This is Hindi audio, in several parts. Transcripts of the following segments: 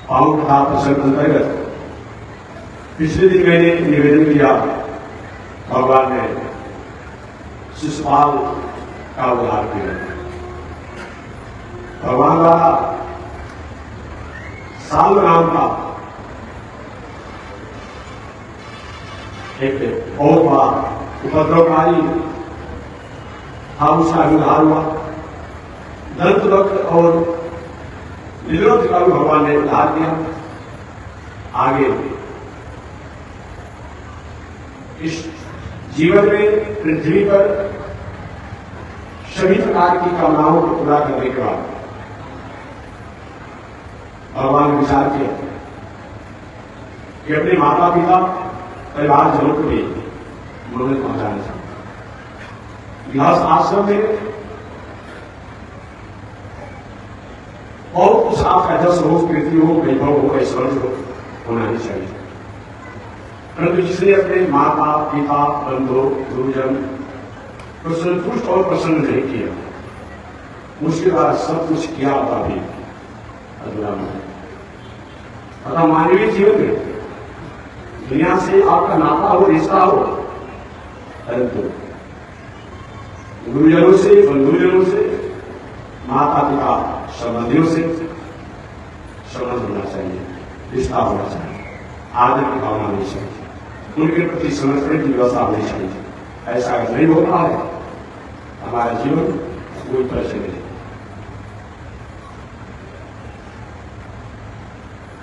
पावन कथा प्रसंग अंतर्गत पिछले दिन मैंने निवेदन किया, भगवान ने शिशुपाल का उद्धार किया। भगवान का साल नाम का एक बहुत बड़ा उपद्रवकारी था, उसका उद्धार हुआ। दंतवक्र और निरोध का भी भगवान ने उद्धार किया। आगे इस जीवन में पृथ्वी पर सभी प्रकार की कामनाओं को पूरा करने के बाद भगवान ने विचार किया कि अपने माता पिता परिवार जनों को भी मंगल पहुंचाना चाहता। गृहस्थ आश्रम में बहुत कुछ आपका जस हो, कीर्ति हो, वैभव हो, ऐश्वर्य हो, होना ही चाहिए, परंतु जिसने अपने माता पिता बंधु गुरुजन को संतुष्ट और प्रसन्न नहीं किया, उसके बाद सब कुछ किया होता भी अधूरा है। अतः मानवीय जीवन में दुनिया से आपका नाता हो, रिश्ता हो, परंतु गुरुजनों से, बंधुजनों से, माता पिता संबंधियों से संबंध होना चाहिए, रिश्ता होना चाहिए, आदर की भावना होनी चाहिए, उनके प्रति समर्पण की व्यवस्था होनी चाहिए। ऐसा अगर नहीं होता है हमारा जीवन कोई तरह से नहीं।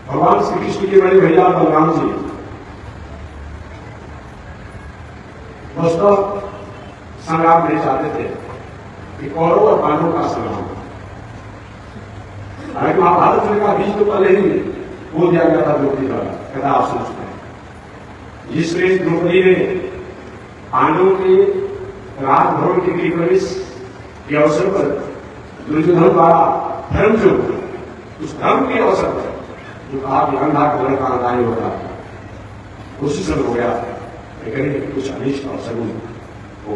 भगवान श्री कृष्ण के बड़े भैया बलराम जी वस्तु संग्राम नहीं चाहते थे कि कौरव और पांडवों का संग्राम। हालांकि महाभारत में का बीज तो पहले ही बोल दिया गया था द्रौपदी द्वारा, कहता आप सोचते हैं, जिसमें द्रौपदी ने पांडवों के राजभवन के गृह प्रवेश के अवसर पर दुर्योधन द्वारा धर्म जो उस धर्म के अवसर पर जो कहा कि अंधा कलर का अन्याय होगा, उसी समय हो गया, लेकिन कुछ अनिष्ट और सगुन हो।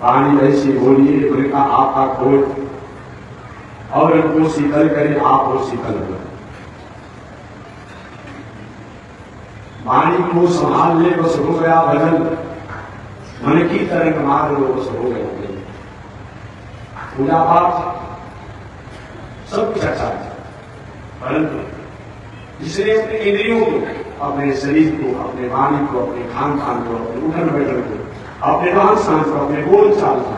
पानी ऐसी बोलिए, बोले का आपका खोल और उनको शीतल करे, आप और शीतल हो। वाणी को संभाल ले बस हो गया बदल, मन की तरंग मार लो बस हो गया। पूजा पाठ सब कुछ अच्छा है, परंतु जिसने अपने इंद्रियों को, अपने शरीर को, अपने वाणी को, अपने खान पान को, अपने उठन बैठन को, अपने रहन सहन को, अपने बोल चाल को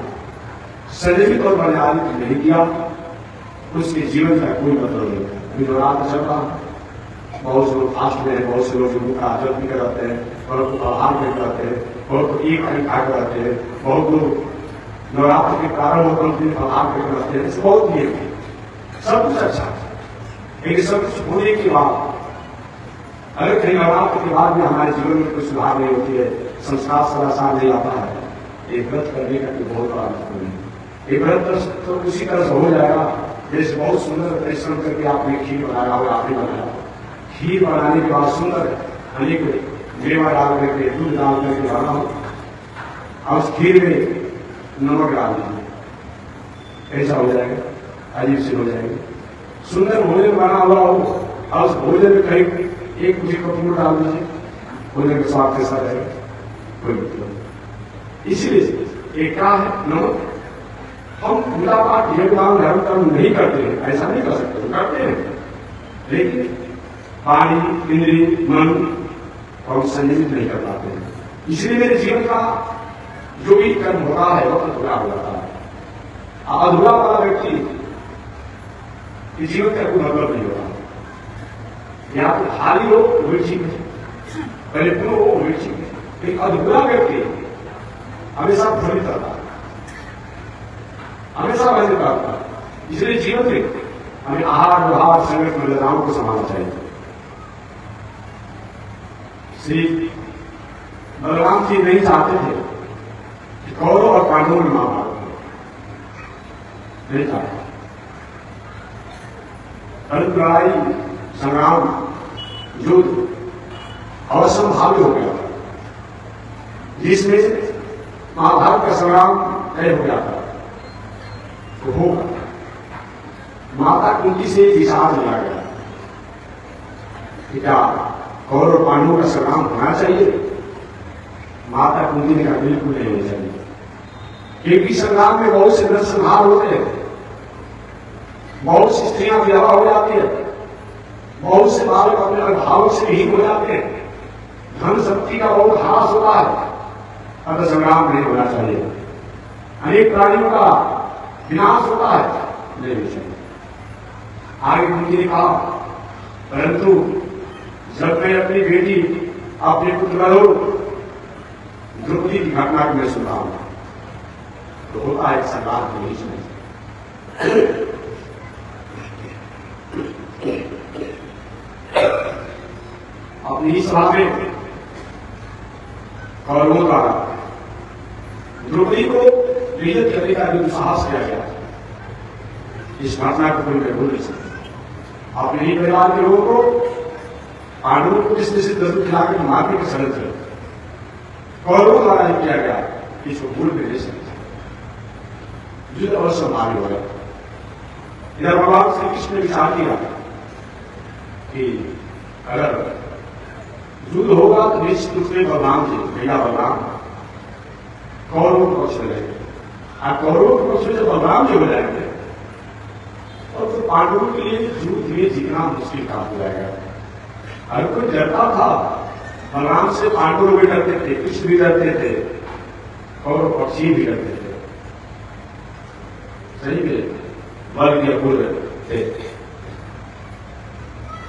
संयमित और बलिदान नहीं किया, उसके जीवन का कोई मतलब नहीं। जो रात चल रहा, बहुत से लोग फास्ट में है, बहुत से लोग उनका जप भी कराते हैं, बहुत लोग आहार भी कराते हैं, बहुत लोग एक टाइम खा कराते हैं, बहुत लोग नवरात्र के प्रारंभ होकर आहार भी कराते हैं। बहुत नियम है, सब कुछ अच्छा है, लेकिन सब कुछ होने के बाद अगर कहीं नवरात्र के बाद भी हमारे जीवन में कोई सुधार नहीं होती है, संस्कार सदाचार नहीं आता है, एक व्रत करने का कोई बहुत बड़ा मतलब नहीं। एक व्रत तो उसी तरह से हो जाएगा जैसे बहुत सुंदर परिश्रम करके आपने खीर बनाया हो, आपने बनाया, खीर बनाने के बाद सुंदर अनेक मेवा डाल करके, दूध डाल करके बना हो, और उस खीर में नमक डाल दीजिए, ऐसा हो जाएगा, अजीब से हो जाएगा। सुंदर भोजन बना हुआ हो और उस भोजन में कहीं एक कुछ कपूर डाल दीजिए, भोजन के स्वाद कैसा रहेगा, कोई मतलब। इसलिए एक क्या है, नमक। हम पूजा पाठ योगदान धर्म कर्म नहीं करते हैं, ऐसा नहीं कर सकते, करते हैं, लेकिन वाणी इंद्रिय मन और संयमित नहीं कर पाते हैं। इसलिए मेरे जीवन का जो भी कर्म होता है वह अधूरा हो जाता है। अधूरा वाला व्यक्ति के जीवन का कोई मतलब नहीं होता। या तो खाली हो वही ठीक है, पहले पूर्ण हो वही ठीक है, लेकिन अधूरा व्यक्ति हमेशा भ्रमित रहता है, हमेशा वैसे करता है। इसलिए जीवन में हमें आहार व्यवहार संगत मर्यादाओं को संभालना चाहिए। श्री बलराम जी नहीं चाहते थे कि कौरव और पांडवों में महाभारत हो, नहीं चाहते, परंतु लड़ाई संग्राम युद्ध असंभाव्य हो गया, जिसमें महाभारत का संग्राम तय हो गया था। तो होगा, माता कुंती से विचार लिया गया कि क्या कौरव पांडवों का संग्राम होना चाहिए? माता कुंती ने कहा बिल्कुल नहीं होना चाहिए, क्योंकि संग्राम में बहुत से नरसंहार होते हैं, बहुत सी स्त्रियां विधवा हो जाती है, बहुत से बालक अपने अभाव से विहीन हो जाते हैं, धन शक्ति का बहुत ह्रास होता है, अतः संग्राम नहीं होना चाहिए। अनेक प्राणियों का विनाश होता है, नहीं होना चाहिए। आगे कुंती ने कहा परंतु जब मैं अपनी बेटी अपने पुत्र द्रौपदी की घटना को मैं सुना हूं तो होता है संग्राम को नहीं सुना। अपनी सभा में कौरवों द्वारा द्रौपदी को विजय करने का जो दुस्साहस किया गया, इस घटना को कोई भूल नहीं सकता। अपने ही परिवार के लोगों को पांडवों को जिस से दस्तक खिलाकर मारने के षड्यंत्र कौरवों द्वारा जो किया गया, इसको भूल भी नहीं सकते। युद्ध अवश्य मार्ग हो गया। इधर भगवान श्री कृष्ण ने विचार किया कि अगर युद्ध होगा तो निश्चित रूप से बलराम जी, भैया बलराम कौरवों के पक्ष में रहेंगे, और कौरवों के पक्ष में जब बलराम जी हो जाएंगे और तो पांडवों के लिए युद्ध में जीतना मुश्किल काम हो जाएगा। हर कोई डरता था, बलराम से पांडव भी डरते थे, कृष्ण भी डरते थे और पक्षी भी डरते थे। सही में बल के अपूर्व थे।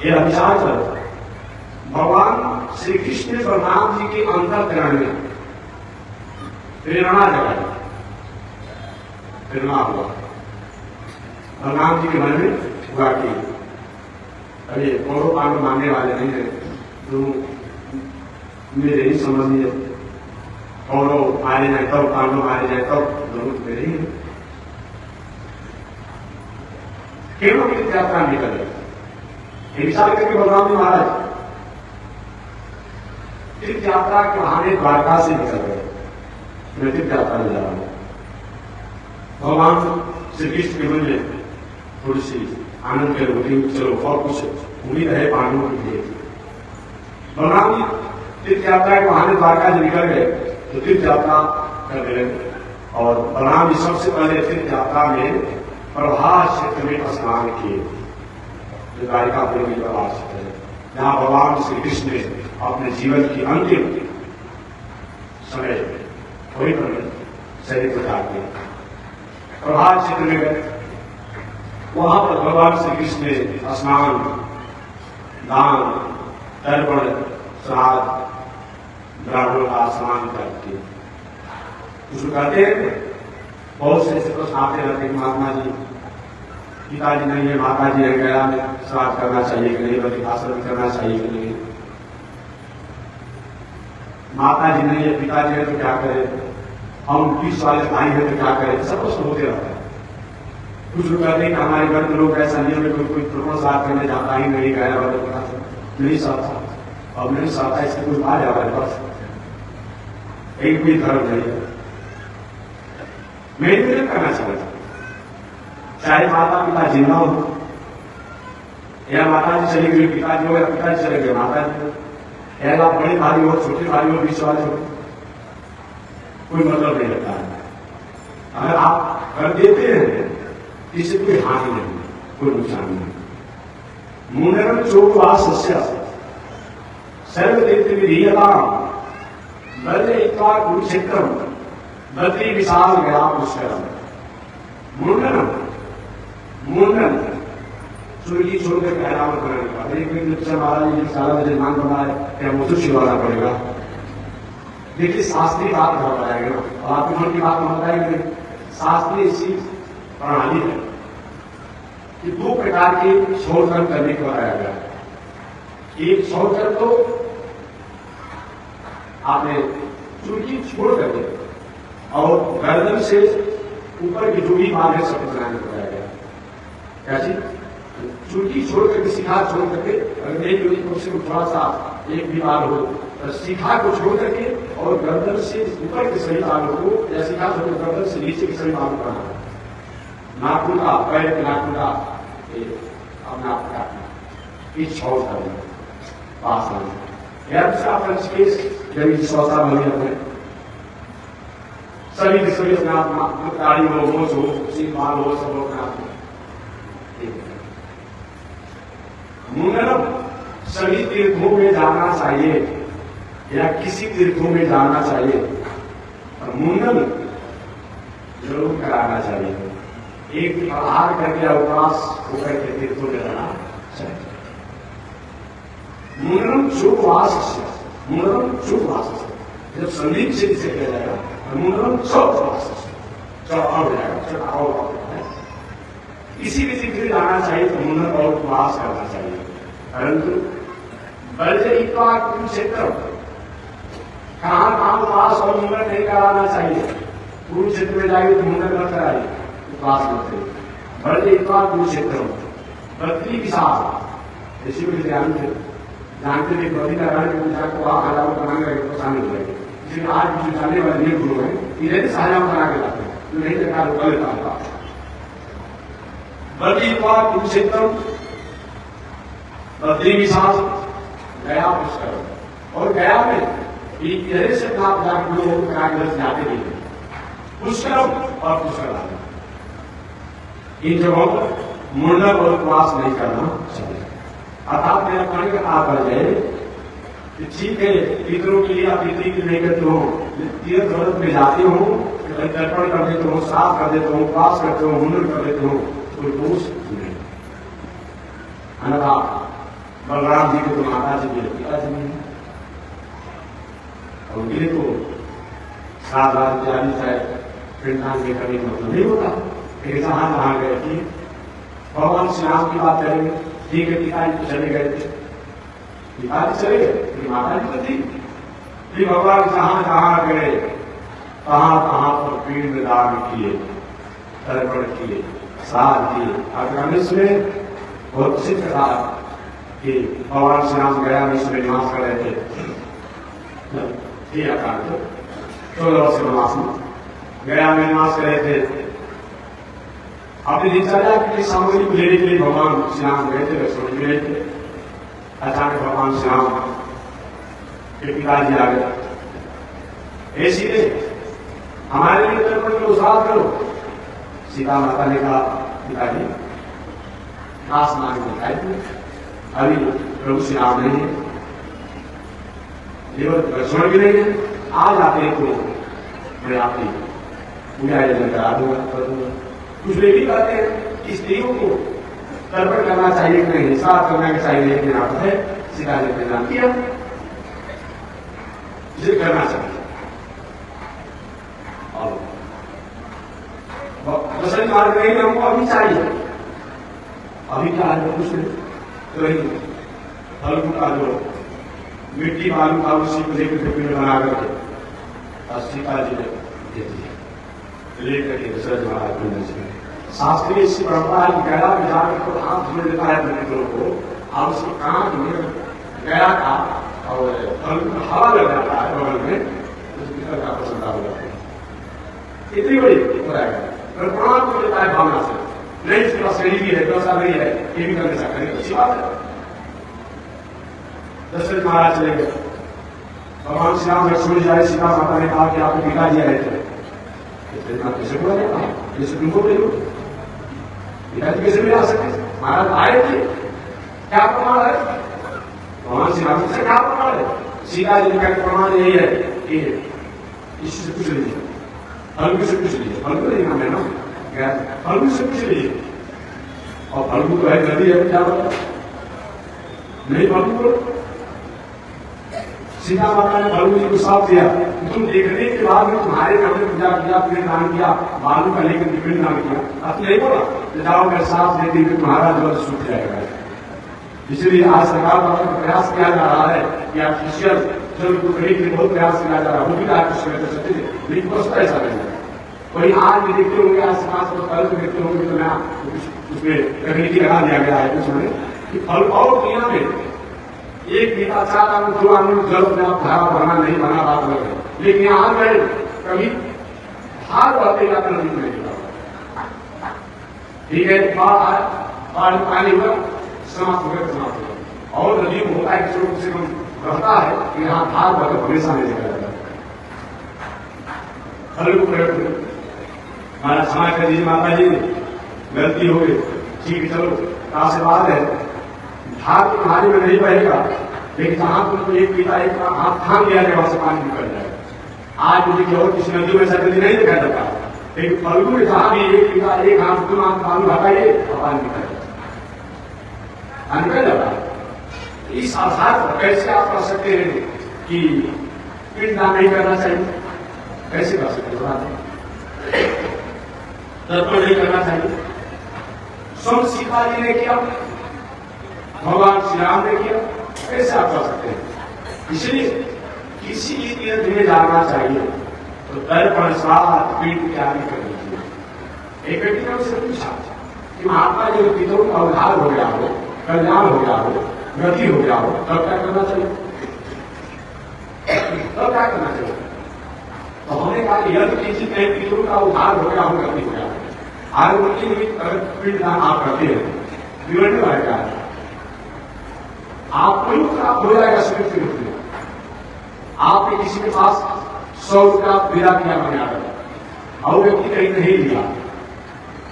यह विचार चलता भगवान श्री कृष्ण ने बलराम जी के अंतःकरण में प्रेरणा जगाई, प्रेरणा हुआ बलराम जी के मन में हुआ कि अरे कौरव पांडव मानने वाले नहीं है, तो मेरे ही संबंधी कौरव मारे जाए तब, पांडव मारे जाए तब, दोनों मेरे ही केवल तीर्थ यात्रा निकले। विचार करके बलराम जी महाराज तीर्थ यात्रा के बहाने द्वारका से निकल गए। मैं तीर्थ यात्रा में जा रहा हूं। भगवान श्री कृष्ण के मन में थोड़ी सी आनंद के होती, चलो और कुछ उम्मीद है पांडवों के लिए। बलराम जी तीर्थ यात्रा के बहाने द्वारका से निकल गए तो तीर्थ यात्रा कर गए, और बलराम जी सबसे पहले तीर्थ यात्रा में प्रभास क्षेत्र में स्नान किए, जो द्वारिकापुरी में प्रभास क्षेत्र है, जहां भगवान श्री कृष्ण ने अपने जीवन की अंतिम समय थोड़ी पर शरीर को त्याग दिया। प्रभास क्षेत्र में गए, वहां पर भगवान श्री कृष्ण ने स्नान, दान, तर्पण, श्राद्ध, ब्राह्मणों का स्नान करके उसको कहते हैं। बहुत से प्रश्न आते रहते हैं, महात्मा जी पिताजी नहीं है, माता जी नहीं गया, श्राद्ध करना चाहिए कि नहीं, बल्कि आश्रम करना चाहिए कि नहीं, माता जी नहीं है, पिताजी है तो क्या करें, हम 20 वाले भाई हैं तो क्या करें, सब प्रश्न होते रहते हैं। कुछ लोग कहते हैं कि हमारे घर के लोग ऐसा नियम है, कोई प्रमाण साथ करने जाता ही नहीं, गया वाले नहीं सकता, अब नहीं सकता, इसके कुछ आ जा रहा है, बस एक भी धर्म नहीं है। मैं नहीं करना चाहता, चाहे माता पिता जिंदा हो या माता जी चले गए, पिताजी हो या पिताजी चले गए, माता जी या आप बड़े भाई हो, छोटे भाई हो, बीच वाले हो, कोई मतलब नहीं लगता है। अगर आप कर देते हैं इससे कोई हानि नहीं, कोई नुकसान नहीं। मुंडन चोटवास्य सर्व देते विधीयता बल्ले इत्वा कुरुक्षेत्र बद्री विशाल गया पुष्कर। मुंडन मुंडन चोरी छोड़कर पहरावा कराने का, एक दिन महाराज जी सारा निर्माण बना है, क्या मुझे छिड़वाना पड़ेगा। देखिए शास्त्रीय बात कर बताएगा और आपके मन की बात में बताएंगे। शास्त्रीय इसी प्रणाली है कि 2 प्रकार के शौचकर्म करने को बताया गया है। एक शौचकर्म तो आपने चुटकी छोड़ करके और गर्दन से ऊपर की जो भी भाग है सब बनाने को बताया गया। कैसी चुटकी छोड़ करके, शिखा छोड़ करके, अगर एक कम से कम थोड़ा सा एक भी बाल हो तो शिखा को छोड़ करके और गर्दन से ऊपर के सभी बालों को, या शिखा छोड़ गर्दन से नीचे के सभी बालों को बनाना, नाखून का, पैर के नाखून का अपना आप काटना, ये शौच करना। वासना या दूसरा पंचकेश जब स्वता बनी अपने सभी सभी अपने आप गाड़ी हो मोच हो माल हो सब अपने आप मुंडनम सभी तीर्थों में जाना चाहिए या किसी तीर्थों में जाना चाहिए और मुंडन जरूर कराना चाहिए। एक आहार करके उपवास होकर के तीर्थों में जाना चाहिए। मुंडनम शुभ वास मुंडनम शुभ वास जब संदीप से इसे किया जाएगा मुंडनम शुभ वास चढ़ाव हो जाएगा चढ़ाव किसी भी तीर्थ में जाना चाहिए तो मुंडन और उपवास करना चाहिए। परंतु बलजयित्वा कुरुक्षेत्र कहां उपवास और मुंडन नहीं कराना चाहिए। कुरुक्षेत्र में जाइए तो मुंडन मत कराइए उपवास मत करिए। बलजयित्वा कुरुक्षेत्र बद्री विशाल इसी को जानते थे बद्री नारायण की पूजा को आप हजारों बनाने का शामिल हो गए। इसलिए आज जो जाने वाले नए गुरु हैं इन्हें साझा बना के लाते हैं तो नहीं सरकार रोका लेता होगा। बद्रीत्वा कुरुक्षेत्र बद्री विशाल गया पुष्कर और गया में इधर से आप जाकर लोग जाते नहीं पुष्करम और पुष्कर इन जगहों पर मुंडन और उपवास नहीं करना चाहिए। अर्थात मेरा कहने का तात्पर्य है कि ठीक है पितरों के लिए आप पितरी की नहीं करते हो तीर्थ व्रत में जाते हो तर्पण कर देते हो साफ कर देते हो उपवास करते हो मुंडन कर देते हो कोई दोष नहीं। अन्यथा बलराम जी के तो माता जी के पिताजी नहीं है और उनके लिए तो सात रात इत्यादि चाहे पिंडदान के करने का मतलब नहीं होता। जहां जहां गए कि भगवान श्री राम की बात करेंगे ठीक है पिताजी तो चले गए थे पिताजी चले गए माता जी तो थी फिर भगवान जहां जहां गए कहां कहां पर पिंड दान किए तर्पण किए साध किए। अग्रमिश में बहुत प्रसिद्ध था कि भगवान श्री राम गया में इसमें निवास कर रहे थे 16 वर्ष वनवास में गया में निवास कर रहे थे। अपनी दिनचर्या की सामग्री को लेने के लिए भगवान श्री राम गए थे रसोई में गए थे। अचानक भगवान श्री राम के पिताजी आ गए ऐसी हमारे लिए तर्पण को उत्साह करो। सीता माता ने कहा पिताजी घास मांग दिखाई थे अभी प्रभु श्री राम नहीं है लक्ष्मण भी नहीं है आज आते तो मैं आपकी पूजा यजन करा दूंगा कर दूंगा। कुछ वे भी कहते हैं कि स्त्रियों को तर्पण करना चाहिए कि नहीं साफ करना चाहिए लेकिन आप है सीता ने प्रदान किया इसे करना चाहिए। और दशरथ मार्ग नहीं हमको अभी चाहिए अभी क्या है कुछ नहीं तो फल का जो मिट्टी बालू का उसी को लेकर पिंड बना करके और सीता जी ने दे दिया लेकर के दशरथ महाराज पिंड से शास्त्रीय इसी परंपरा है गया में जाकर तो हाथ जोड़ देता है मित्रों को और उसकी कांच में गया का और हवा लग जाता है बगल में उस भीतर का प्रसन्नता हो जाती है। इतनी बड़ी हो जाएगा प्रणाम को लेता है भावना से नहीं उसके पास शरीर भी है व्यवस्था नहीं है ये भी करने सकते अच्छी बात है। दशरथ महाराज चले गए भगवान श्री राम लक्ष्मण जी आए सीता माता ने कहा कि आपके पिताजी आए थे कैसे बोला जाता है जैसे तुमको ले लो पिताजी कैसे भी आ सकते महाराज आए थे क्या प्रमाण है भगवान श्री राम से क्या प्रमाण है सीता जी का प्रमाण यही है कि इसी से पूछ लीजिए फल्गु से पूछ लीजिए फल्गु नहीं नाम है ना फल्गु से पूछ लीजिए और फल्गु तो है नदी है क्या बता नहीं फल्गु को सीता माता ने फल्गु जी को साफ दिया तुम देखने के बाद में तुम्हारे घर में पूजा किया पिंड दान किया बालू का लेकर पिंड दान किया अब नहीं बोला जाओ मैं साफ दे दी तुम्हारा जल सूख जाएगा। इसलिए आज सरकार द्वारा प्रयास किया जा रहा है कि आर्टिफिशियल जल को करने के लिए बहुत प्रयास किया जा रहा है वो भी आर्टिफिशियल कर सकते थे लेकिन वस्तु ऐसा नहीं है। वही आज भी देखते होंगे आस पास कल भी देखते होंगे तो नया उसमें तकनीकी लगा दिया गया है उसमें कि फल और दुनिया में एक नेता 4 आंगन 2 आंगन जल में आप धारा बना नहीं बना बात लग रही लेकिन यहाँ गए कभी हार बढ़ते जाकर नदी में ठीक है बाढ़ पानी हुआ समाप्त हो गया और नदी में होता है कि से रहता है कि यहाँ धार बदल हमेशा नहीं देखा जाता। फल को प्रयोग करो, हमारा क्षमा कर दीजिए माता जी, गलती हो गई, ठीक है चलो आशीर्वाद है, धार की नाली में नहीं बहेगा, लेकिन जहां तुमको एक पीता एक हाथ थाम लिया जाए वहां से पानी निकल जाएगा। आज मुझे और किसी नदी में सकती नहीं देखा जाता, लेकिन फल्गु में जहां भी एक पीता एक हाथ तुम पानी हटाइए और पानी निकल जाता, निकल जाता है। इस आधार पर कैसे आप कह सकते हैं कि पिंडदान नहीं करना चाहिए? कैसे कर सकते तर्पण नहीं करना चाहिए? स्वयं सीता जी ने किया, भगवान श्री राम ने किया, कैसे आप कर सकते हैं? इसलिए किसी भी तीर्थ में जाना चाहिए तो तर्पण श्राद्ध पीठ तैयारी करनी चाहिए। एक व्यक्ति ने उससे पूछा कि महात्मा जी पितरों का उद्धार हो गया हो, कल्याण हो गया हो, गति हो गया हो, तब क्या करना चाहिए? तब क्या करना चाहिए? तो हमने कहा यदि किसी कहीं पितरों का उद्धार हो गया हो, गति हो गया हो, आगे उनके लिए पिंडदान आप करते हैं, विवरण रहेगा, आपको ही प्राप्त हो जाएगा स्वीकृति रूप में। आपने किसी के पास 100 रुपया विदा किया बना कर और व्यक्ति कहीं नहीं लिया,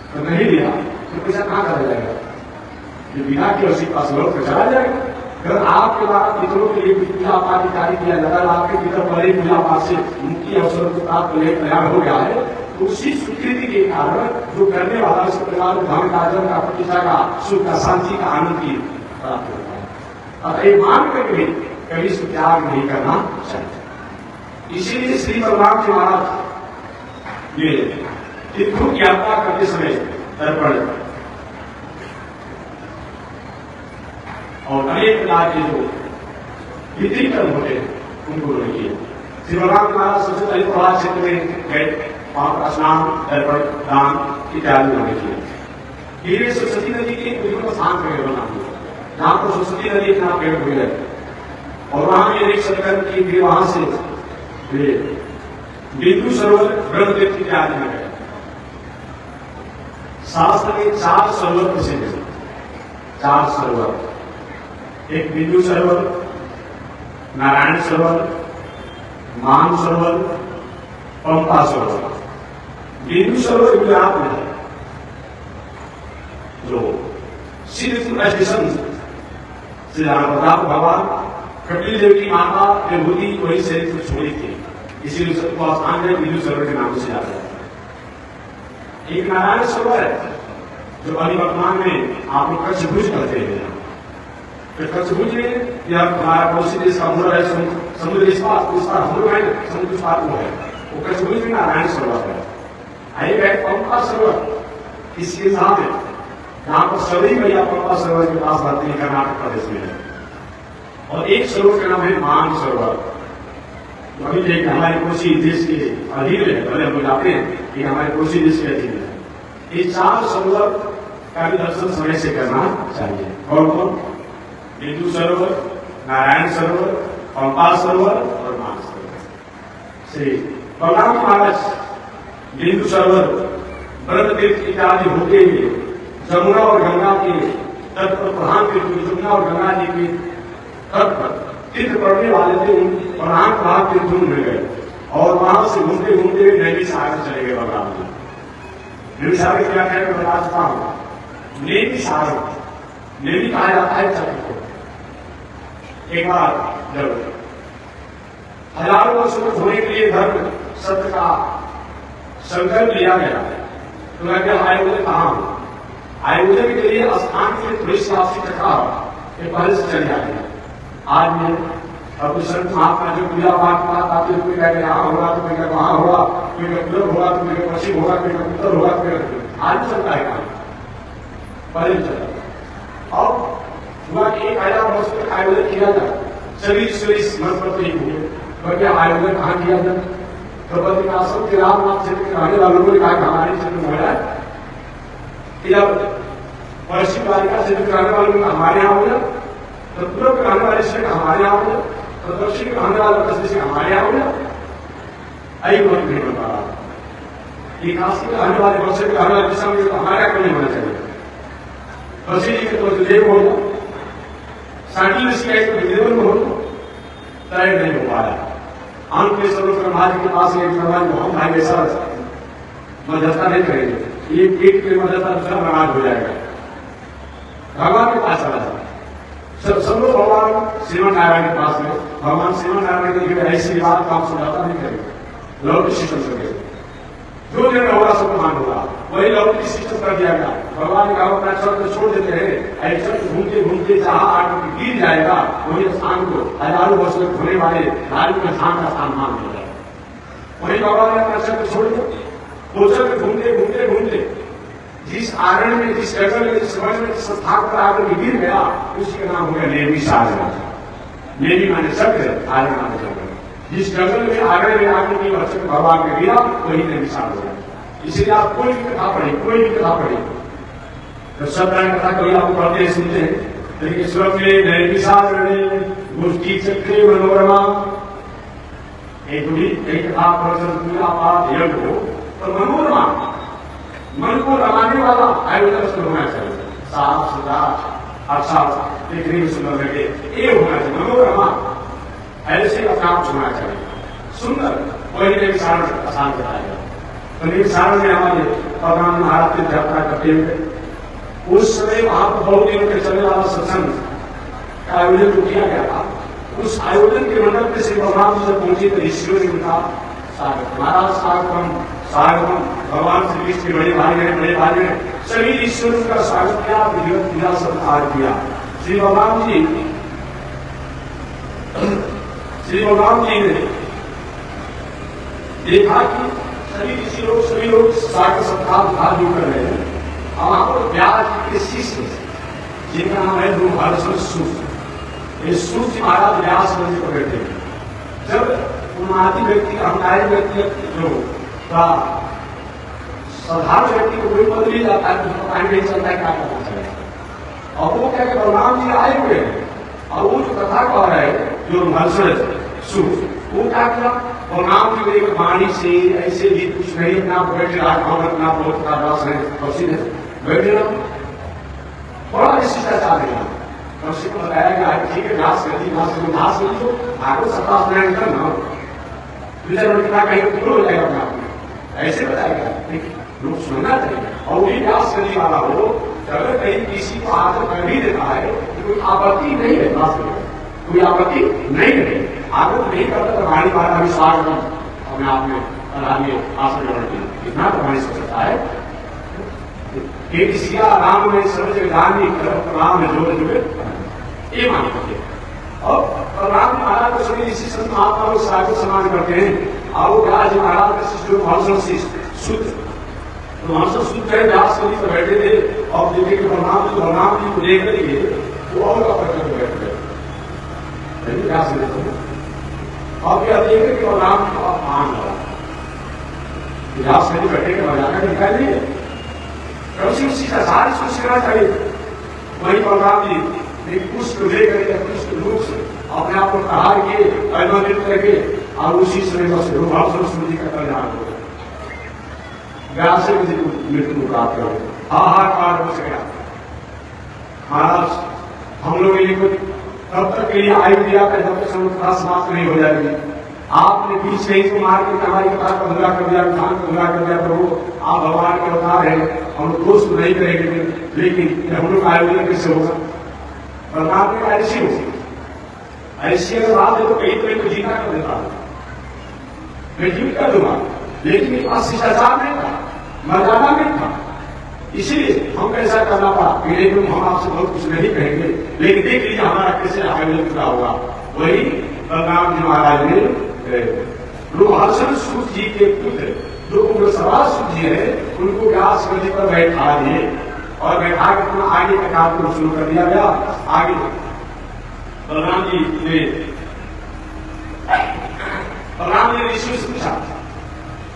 तो नहीं लिया तो पैसा कहां चला जाएगा? ये विदा किया उसी पास लौट कर चला जाएगा। अगर आपके द्वारा पितरों के लिए पूजा पाठ कार्य किया जाता है, आपके पितर पहले पूजा पाठ से मुक्ति अवसर को प्राप्त तैयार हो गया है, तो उसी स्वीकृति के कारण जो करने वाला उस प्रकार धन का जन का प्रतिष्ठा का सुख का शांति का आनंद की प्राप्त होता है। और ये मान कर भी कभी त्याग नहीं करना चाहिए। इसीलिए श्री बलराम जी महाराज ये तीर्थों की यात्रा करते समय तर्पण और अनेक प्रकार के जो विधि कर्म होते हैं उनको किए। श्री बलराम जी महाराज सबसे पहले प्रभात क्षेत्र में गए, वहां पर स्नान तर्पण दान इत्यादि उन्होंने किए। धीरे सरस्वती नदी के बिल्कुल शांत जगह बना हुआ, जहां पर सरस्वती नदी इतना पेड़ हुए है और वहां भी एक सत्कर्म की, फिर वहां से बिंदु सरोवर ब्रह्मदेव इत्यादि में गए। शास्त्र में 4 सरोवर प्रसिद्ध है, 4 सरोवर, एक बिंदु सरोवर, नारायण सरोवर, मान सरोवर, पंपा सरोवर। बिंदु सरोवर गुजरात में है, जो सिद्धपुर स्टेशन श्री राम प्रताप भगवान कपिल देव की माता विभूति वही शरीर को छोड़ी थी, इसीलिए सबको स्थान है बिंदु सरोवर के नाम से याद है। एक नारायण सरोवर है जो अभी वर्तमान में आप लोग कच्छ भुज करते हैं। कच्छ भुज में यह हमारा पड़ोसी देश का समुद्र है, समुद्र इस पार हम लोग है, समुद्र इस पार वो है, वो कच्छ भुज में नारायण सरोवर है। आइए पंपा सरोवर इसके साथ है, जहां पर सभी मैया पंपा सरोवर के पास आती है, कर्नाटक प्रदेश में है। और एक सरोवर का नाम है मान सरोवर, अभी देखिए हमारे पड़ोसी देश के अधीन है, पहले हम जाते हैं कि हमारे पड़ोसी देश के अधीन है। ये 4 सरोवर का भी दर्शन समय से करना चाहिए। कौन कौन? बिंदु सरोवर, नारायण सरोवर, पंपा सरोवर और मान सरोवर। श्री बलराम महाराज बिंदु सरोवर ब्रह्मतीर्थ इत्यादि होते हुए जमुना और गंगा के तट पर प्रधान तीर्थ, जमुना और गंगा जी के तट पर तीर्थ पड़ने वाले थे, प्रधान तीर्थों में गए और वहां से घूमते घूमते नैनी सागर चले गए। बलराम जी नैनी सागर क्या कहकर बता चुका हूं, नैनी सागर नैनी कहा जाता है चक्र को। एक बार जब हजारों वर्षों को होने के लिए धर्म सत्य का संकल्प लिया गया, तो मैं क्या आयोजन कहा, आयोजन के लिए स्थान के लिए थोड़ी सी आवश्यक रखा, पहले से चले जाते हैं। आज में अब संत महात्मा जो पूजा पाठ की बात आती है, कोई कहेगा यहाँ होगा तो कोई कहेगा वहां होगा, कोई का पूरब होगा तो कोई का पश्चिम होगा, कोई का उत्तर होगा, कोई आज चलता है काम, पहले चलता। और हुआ कि 1000 वर्ष तक आयोजन किया जाए, सभी मन पर नहीं हुए, बल्कि आयोजन कहाँ किया जाए? द्रौपदी का आश्रम के रामनाथ क्षेत्र के रहने वालों ने कहा कि हमारे क्षेत्र में हो जाए, पश्चिम बालिका क्षेत्र के रहने वालों ने हमारे यहाँ हो जाए, तो पूर्व के रहने वाले क्षेत्र हमारे यहाँ हो जाए, तो दक्षिण के रहने वाले क्षेत्र हमारे यहाँ हो जाए। आई बहुत नहीं बन पा रहा, काशी के रहने वाले वर्ष के रहने वाले दिशा में तो हमारे यहाँ नहीं होना चाहिए। तुलसी जी के तो देव हो जाए, साइंटिस्ट के विदेवन में हो तय नहीं हो पाया। अंत में सर्व ब्रह्मा जी के पास एक भगवान को हम भाई ऐसा मध्यस्थता नहीं करेंगे, एक पेट के मध्यस्थता दूसरा नाराज हो जाएगा, भगवान के पास चला जाए। सब लोग भगवान श्रीमन नारायण के पास गए। भगवान श्रीमन नारायण के ऐसी बात काम सुनाता नहीं करेंगे, लौकिक सिस्टम से जो निर्णय होगा सबको मान होगा, वही लौकिक सिस्टम कर दिया गया। भगवान ने कहा अपना शब्द छोड़ देते हैं, ऐसा घूमते घूमते जहां आकर गिर जाएगा वही स्थान को हजारों वर्ष में होने वाले धार्मिक स्थान का स्थान मान हो जाएगा। वही भगवान ने अपना शब्द छोड़ दिया। वो शब्द घूमते घूमते घूमते जिस आरण में, जिस जगह में, जिस समय में, जिस स्थान पर आकर गिर गया उसी का नाम हो गया नेमी साधना। नेमी माने शब्द, आरण माने जगह। जिस जंगल में आगे में आगे की वचन भगवान में गिरा वही ने विशाल हो गया। इसलिए आप कोई भी कथा पढ़े, कोई भी कथा पढ़े, तो सत्यनारायण कथा कभी आप पढ़ते हैं सुनते हैं, लेकिन स्वर्ग में विशाल गोष्ठी चक्रे मनोरमा एक कथा प्रवचन पूरा पाठ यज्ञ हो तो मनोरमा, मन को रमाने वाला आयोजन होना चाहिए, साफ सुथरा अच्छा देखने में सुंदर लगे, ये होना चाहिए मनोरमा। ऐसे अपना आप होना चाहिए सुंदर। वही ने विचारण आसान बताएगा। तो विचारण में हमारे भगवान महाराज की यात्रा करते हुए उस समय वहां पर बहुत दिनों के चलने वाला सत्संग का आयोजन जो किया गया था, उस आयोजन के मंडप में श्री भगवान जी से पहुंचे तो ऋषियों ने उनका स्वागत, महाराज स्वागतम स्वागतम, भगवान श्री कृष्ण के बड़े भाई ने सभी ऋषियों ने उनका स्वागत किया, विधिवत पूजा सत्कार किया। श्री भगवान जी ने देखा कि सभी लोग स्वागत सत्कार भाग जो कर रहे हैं, वहां पर व्यास के शिष्य जिनका नाम है दूरभाषण सूत, ये सूत महाराज व्यास मंदिर पर बैठे हैं। जब उन्मादी व्यक्ति, अहंकारी व्यक्ति जो साधारण व्यक्ति को कोई पद मिल जाता है तो पता नहीं चलता है क्या करना चाहिए। और वो क्या बलराम जी आए हुए हैं और वो जो कथा कह रहे हैं जो भलसर सूत, वो क्या किया बलराम जी एक वाणी से ऐसे भी कुछ नहीं, अपना बैठे राजभवन अपना बहुत रास है और बैठे रहो, बड़ा शिष्टाचार है। ऋषि को बताया गया ठीक है घास कर दी, घास कर दो आगे सत्ता स्नान करना, विचार कहीं पूरा हो जाएगा अपना, ऐसे बताया गया। लोग सुनना चाहिए और वही व्यास करने वाला हो, अगर कहीं किसी को आदर कर भी देता है तो कोई आपत्ति नहीं है, कोई आपत्ति नहीं है, आदर नहीं करता तो हमारी बात अभी स्वागत अपने आप में आसन ग्रहण की इतना तो हमारी सोचता है कि सिया राम में सब जगदानी राम में जोड़ जुड़े ये मान करते हैं। और राम महाराज को सभी ऋषि संत महात्मा लोग स्वागत सम्मान करते हैं। और वो व्यास महाराज के शिष्य भाषण शुद्ध तो शुद्ध है व्यास कभी तो बैठे थे और देखे कि बलराम जी को देख रही है वो और का प्रकट बैठ गए व्यास और क्या देखे कि बलराम जी का अपमान हो व्यास कभी बैठे के बजाना दिखाई नहीं है। उसी का सारी सोचना चाहिए। वही बलराम जी एक पुष्प लेकर पुष्प रूप से अपने आप को कहा के अनुमोदित करके और उसी समय बस रूपाल स्मृति का कल्याण हो गया। व्यास से मृत्यु प्राप्त हो हाहाकार हो गया। महाराज हम लोग ये तब तक के लिए आयु दिया था जब तक समुद्र समाप्त नहीं हो जाएगी। आपने बीच में को मार के हमारी कथा को धुला कर दिया, खान को धुला कर दिया, प्रभु आप भगवान के अवतार है, हम दोष तो नहीं करेंगे, लेकिन हम लोग आयोजन कैसे होगा? बलराम ने ऐसी होगी ऐसी अगर बात है तो कहीं तो एक जीता कर देता हूं, मैं जीवित कर दूंगा, लेकिन मेरे पास शिष्टाचार नहीं था, मर्यादा नहीं था, इसीलिए हम कैसा करना पड़ा। लेकिन हम आपसे बहुत कुछ नहीं कहेंगे, लेकिन देख लीजिए हमारा कैसे आयोजन पूरा होगा। वही बलराम जी महाराज ने रूपहर्षण सूत जी के पुत्र जो उग्रसभा सूत जी है उनको व्यास गद्दी पर बैठा दिए और बैठा के अपना आगे का कार्यक्रम शुरू कर दिया गया। आगे बलराम जी ने ऋषि से पूछा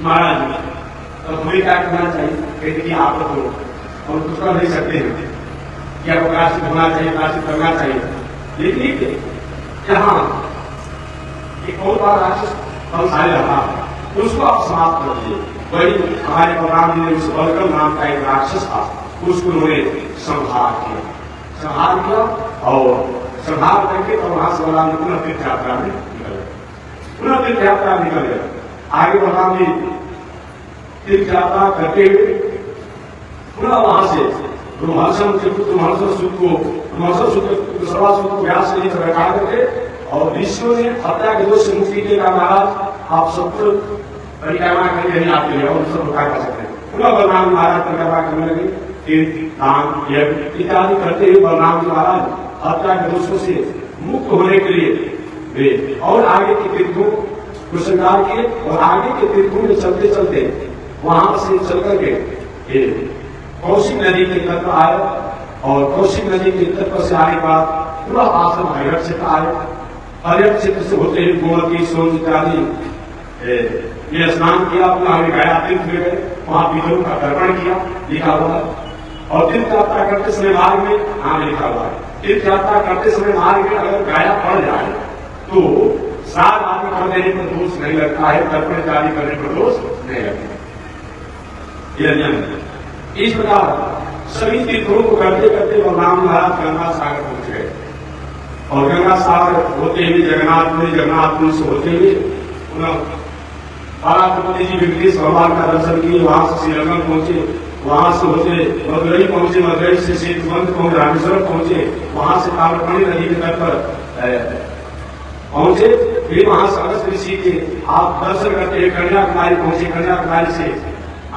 महाराज तो हमें क्या करना चाहिए? कहते कि आप तो हम कुछ कर नहीं सकते हैं, क्या प्रकाशित होना चाहिए, प्रकाशित करना चाहिए, लेकिन यहाँ एक बहुत बार राक्षस फलशाली रहा उसको आप समाप्त कर दिए। वही हमारे बलराम जी ने उस बलगम नाम का एक राक्षस था, उसको उन्होंने संहार किया और संभाल करके और वहां से बलराम जी पुनः तीर्थ यात्रा में निकल गए। पुनः तीर्थ यात्रा निकल गए। आगे बलराम जी तीर्थ यात्रा करते हुए पुनः वहां से महर्षण के पुत्र महर्षण सूत्र सर्वासुत को व्यास ने बैठा करके और ऋषियों ने हत्या के दोष से मुक्ति के महाराज आप सबको परिक्रमा करके नहीं आते हैं और सब उठा कर सकते हैं। पुनः बलराम महाराज परिक्रमा करने लगे, तीर्थ दान यज्ञ इत्यादि करते हुए बलराम जी महाराज हत्या के दोषों से मुक्त होने के लिए वे और आगे के तीर्थों को श्रृंगार किए और आगे के तीर्थों में चलते चलते वहां से चल करके कौशिक नदी के तट पर आए और कौशिक नदी के तट पर से आने के बाद पूरा आश्रम हरिहर क्षेत्र आए। हरिहर क्षेत्र से होते हुए गोमती सोन इत्यादि ये स्नान किया, अपना आगे गया तीर्थ में गए, वहां पितरों का तर्पण किया लिखा हुआ है। और तीर्थ यात्रा करते समय मार्ग में हाँ लिखा हुआ है, तीर्थ यात्रा करते समय मार्ग में अगर गाया पड़ जाए तो श्राद्ध आदि कर देने पर दोष नहीं लगता है, तर्पण इत्यादि करने पर दोष नहीं लगता। यह नियम है। इस प्रकार सभी तीर्थों को करते करते बलराम महाराज गंगा सागर पहुंच गए और गंगा सागर होते हुए जगन्नाथपुरी से होते हुए बालापति जी वेंकटेश भगवान का दर्शन किए, वहां से श्रीरंगम पहुंचे, वहां से होते मदुरई पहुंचे, मदुरई से सेतुबंध पहुंचे, रामेश्वरम पहुंचे, वहां से ताम्रपाणी नदी के तट पर पहुंचे। फिर वहां से अगस्त ऋषि के आप दर्शन करते हुए कन्याकुमारी पहुंचे, कन्याकुमारी से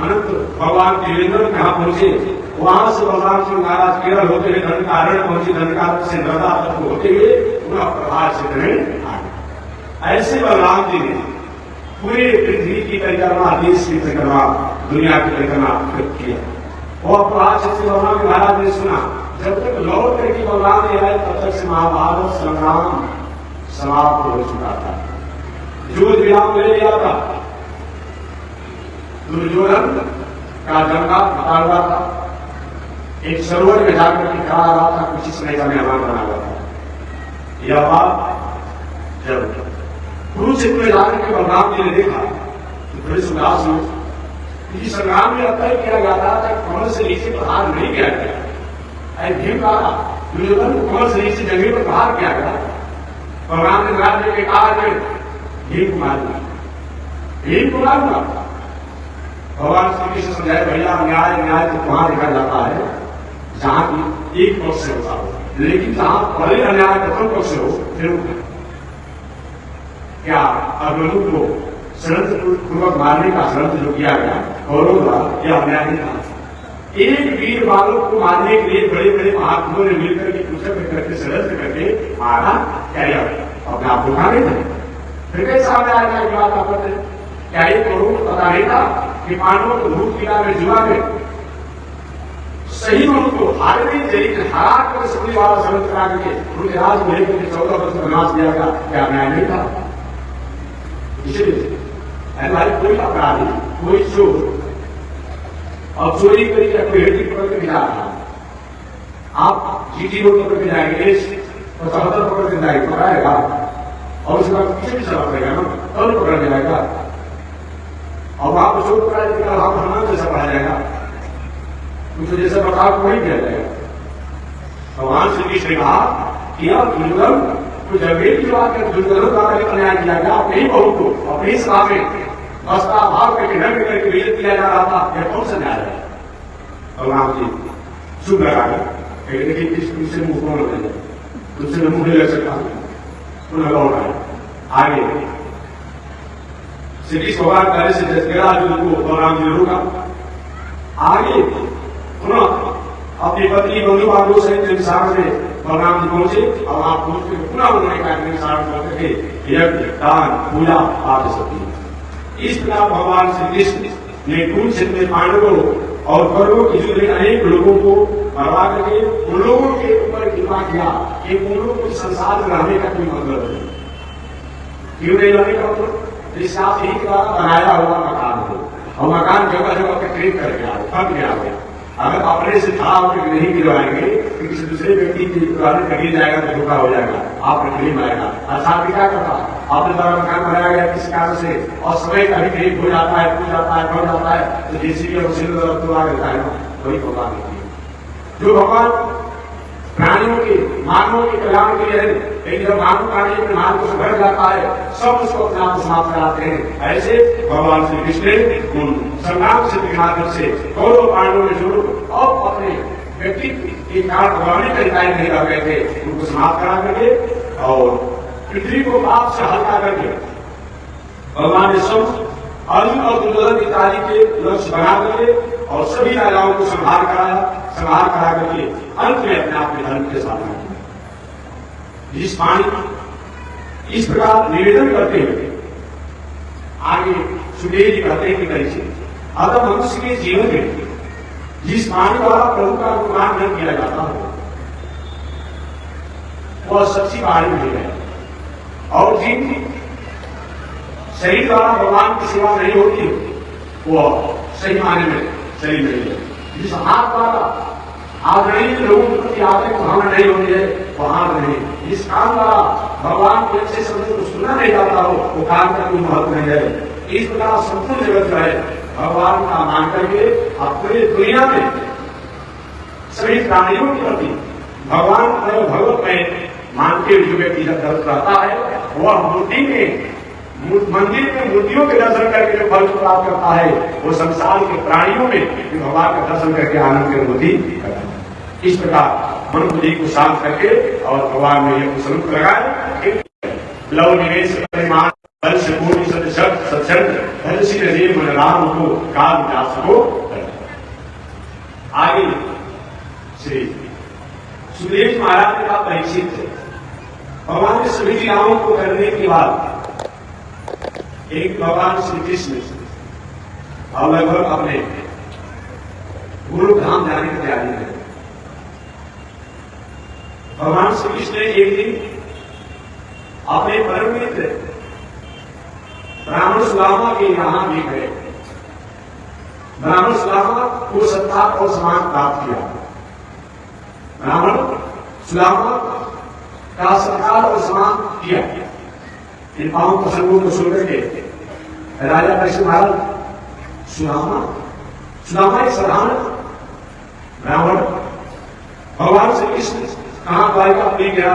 अनंत भगवान देवेंद्र कहाँ पहुंचे, वहां से बलराम सिंह महाराज केरल होते हुए दंडकारण्य पहुंचे, दंडकारण्य से नर्मदा तक होते हुए पुनः प्रभात क्षेत्र में आ गए। ऐसे बलराम जी ने पूरे पृथ्वी की परिक्रमा, देश की परिक्रमा, दुनिया की परिक्रमा किया। और प्रभात क्षेत्र से बलराम महाराज ने सुना, जब तक लौट करके बलराम जी आए तब तक से महाभारत संग्राम समाप्त हो चुका था, युद्ध विराम ले लिया था। दुर्योधन का जंगा बता हुआ था, एक सरोवर में जाकर के खड़ा रहा था, कुछ समय का मेहमान बना हुआ था। यह बात जब कुरुक्षेत्र में जाकर के बलराम जी ने देखा तो बड़े उदास हुए। इस संग्राम में तय किया जाता था कमल से नीचे प्रहार नहीं किया गया। भीम का दुर्योधन को कमल से नीचे जंगे पर प्रहार किया गया। बलराम ने महाराज ने कहा भीम को मारूंगा, भीम को मारूंगा। भगवान श्री कृष्ण समझाए, भैया न्याय तो वहां देखा जाता है जहां की एक पक्ष से होता हो, लेकिन जहां पहले अन्याय प्रथम पक्ष से हो फिर क्या अभिमन्यु को षड्यंत्रपूर्वक मारने का षड्यंत्र जो किया गया कौरव द्वारा, यह अन्याय नहीं था। एक वीर बालक को मारने के लिए बड़े बड़े महात्माओं ने मिलकर के पूछक करके षड्यंत्र करके मारा, क्या यह अपने आप उठा नहीं थे? फिर कैसे सामने आएगा ये बात आपत्ति? क्या ये कौरव को पता नहीं था कि पांडवों को धूप किला में जुआ में सही उनको हार नहीं थे, लेकिन हरा कर सभी वाला षड्यंत्र करा करके उनके राज को लेकर के 14 वर्ष वनवास दिया गया, क्या अन्याय नहीं था? इसलिए भाई कोई अपराधी, कोई चोर और चोरी करके कोई हेडी पकड़ के मिला रहा, आप जीटी रोड पकड़ के जाएंगे, 75 पकड़ के जाएंगे, पकड़ाएगा और उसके बाद पीछे भी चला पड़ेगा ना, तब पकड़ में जाएगा। और वहां पर चोर पकड़ा जाएगा, वहां पर हनुमान जैसा पढ़ा जाएगा, कुछ जैसा बर्ताव कोई किया जाएगा। भगवान श्री कृष्ण ने कहा कि अब दुर्योधन जगह की बात है, दुर्योधन द्वारा अन्याय किया गया, अपने ही बहू को अपनी सभा में बस्ता भाव करके नंग करके बेइज्जत किया जा रहा था, यह कौन सा न्याय है? भगवान जी चुप लगा गए, लेकिन तुमसे मुंह कौन लगे, तुमसे मुंह नहीं लग सकता। पुनः लौट आए आगे श्री कृष्ण भगवान कार्य से अर्जुन को बलराम जी ने रोका। आगे पुनः अपनी पत्नी बंधु बांधवों सहित सागर में बलराम जी पहुंचे और वहां पहुंच कर पुनः उन्होंने कार्य सागर पहुंच करके यज्ञ दान पूजा पाठ सब किए। इस प्रकार भगवान श्री कृष्ण ने कुरुक्षेत्र में पांडवों और कौरवों के युद्ध में अनेक लोगों को मरवा करके उन लोगों के ऊपर कृपा किया कि उन लोगों को संसार में रहने का कोई मतलब नहीं। क्यों नहीं रहने का मतलब? साथ ही द्वारा बनाया हुआ मकान हो और मकान जगह जगह पे ट्रेन कर गया, थक गया हो। अगर अपने से खड़ा होकर नहीं गिरवाएंगे तो किसी दूसरे व्यक्ति के द्वारा कहीं जाएगा तो धोखा हो जाएगा, आपने कहीं आएगा। अर्थात क्या करता, आपने द्वारा मकान बनाया गया किसी कारण से और समय का भी कहीं हो जाता है, टूट जाता है, बढ़ जाता है, तो जैसे भी तो आ देता है ना, वही भगवान होती है। जो भगवान प्राणियों के, मानवों के कल्याण के लिए है। लेकिन जब मानव प्राणी अपने मान को बढ़ जाता है, सब उसको अपने आप को समाप्त कराते हैं। ऐसे भगवान श्री कृष्ण ने उन संग्राम से के माध्यम से कौरव पांडवों में जो अब अपने व्यक्तित्व के कारण भगवान का हिताय नहीं कर रहे थे, उनको समाप्त करा करके और पृथ्वी को पाप से हल्का करके भगवान ने सब अर्जुन और दुर्योधन इत्यादि के लक्ष्य बना करके और सभी राजाओं को संहार करा करके अंत में अपने आप में धर्म के साधना किया। जिस पानी इस प्रकार निवेदन करते हुए आगे सुखदेव जी कहते हैं कि परीक्षित, अतः मनुष्य के जीवन में जिस पानी द्वारा प्रभु का गुणगान न किया जाता हो वह सच्ची वाणी नहीं है, और जिन शरीर द्वारा भगवान की सेवा नहीं होती वह सही माने में शरीर नहीं है। जिस हाथ द्वारा आदरणीय लोगों के प्रति आदर को भावना नहीं होती है वह हाथ नहीं। जिस काम द्वारा भगवान के अच्छे शब्दों को सुना नहीं जाता हो वो काम का कोई महत्व नहीं है। इस प्रकार संपूर्ण जगत जो है भगवान का मान करके पूरी दुनिया में सभी प्राणियों के प्रति भगवान और भगवत में मानते हुए जो व्यक्ति जब दर्शन करता है वह मूर्ति में मंदिर में मूर्तियों के दर्शन करके जो फल प्राप्त करता है वो संसार के प्राणियों में भगवान का दर्शन करके आनंद की अनुभूति करता है। इस प्रकार मन बुद्धि को शांत करके और भगवान में यह स्वरूप लगाए। लव निवेश परिमाण बल से पूर्ण सत्संग धन सी नजीर मन राम को काल व्यास को। आगे श्री सुखदेव महाराज का परीक्षित थे। भगवान ने सभी लीलाओं को करने के बाद एक भगवान श्री कृष्ण और लगभग अपने गुरु धाम जाने की तैयारी है। भगवान श्री कृष्ण ने एक दिन अपने परम मित्र ब्राह्मण सुदामा के यहां भी गए। ब्राह्मण सुदामा को सत्कार और सम्मान प्राप्त किया। ब्राह्मण सुदामा का सत्कार और सम्मान किया। इन पांच प्रसंगों को सुनकर के राजा परीक्षित महाराज सुदामा एक साधारण ब्राह्मण भगवान श्री कृष्ण कहां द्वारिका अपनी गिरा।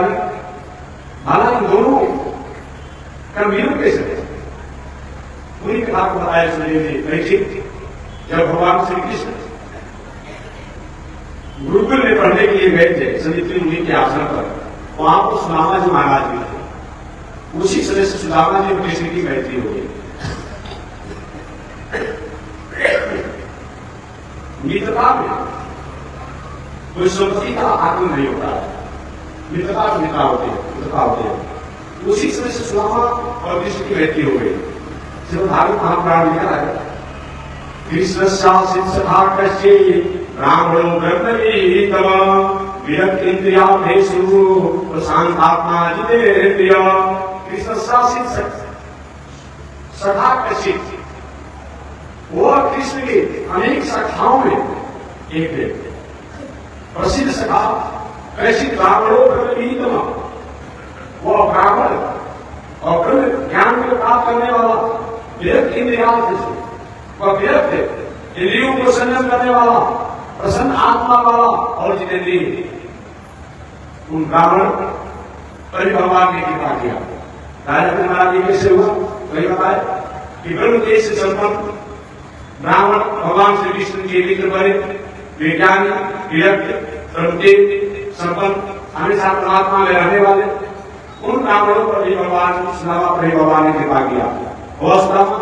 हालांकि दोनों कर्मवीरों के साथ पूरी कथा को बताया सुखदेव परीक्षित। जब भगवान श्री कृष्ण गुरुकुल में पढ़ने के लिए गए थे समित्री मुनि के आसन पर, वहां पर सुदामा जी महाराज भी थे। उसी समय से सुदामा जी और कृष्ण की मैत्री हो गई। मित्रता में कोई संपत्ति का आत्म नहीं होता है, मित्रता मित्रता होती है। उसी समय से सुदामा और कृष्ण की मैत्री हो गई। जब भागवत महापुराण लिखा है कृष्ण शासित सभा कश्ये ब्राह्मणो ब्रह्मवेत्तम विरक्त इंद्रियाभेषु प्रशांतात्मा जितेन्द्रिय। कृष्ण शासित सभा कश्ये वह कृष्ण के अनेक शाखाओं में एक है। प्रसिद्ध सभा कैसी ब्राह्मणो ब्रह्मवेत्तम वह ब्राह्मण और ब्रह्म ज्ञान को प्राप्त करने वाला विरक्त इंद्रियाभेषु वह विरक्त इंद्रियों को संयम करने वाला प्रसन्न आत्मा वाला और जितेंद्रिय उन ब्राह्मण पर भगवान ने कृपा किया। राजा महाराज जी कैसे हुआ वही बताए कि ब्रह्म देश से संपन्न ब्राह्मण भगवान श्री कृष्ण के मित्र बने, विज्ञानी विरक्त ब्रह्मदेव संपन्न हमेशा परमात्मा में रहने वाले उन ब्राह्मणों पर भी भगवान सुदामा पर भगवान ने कृपा किया। वह सुदामा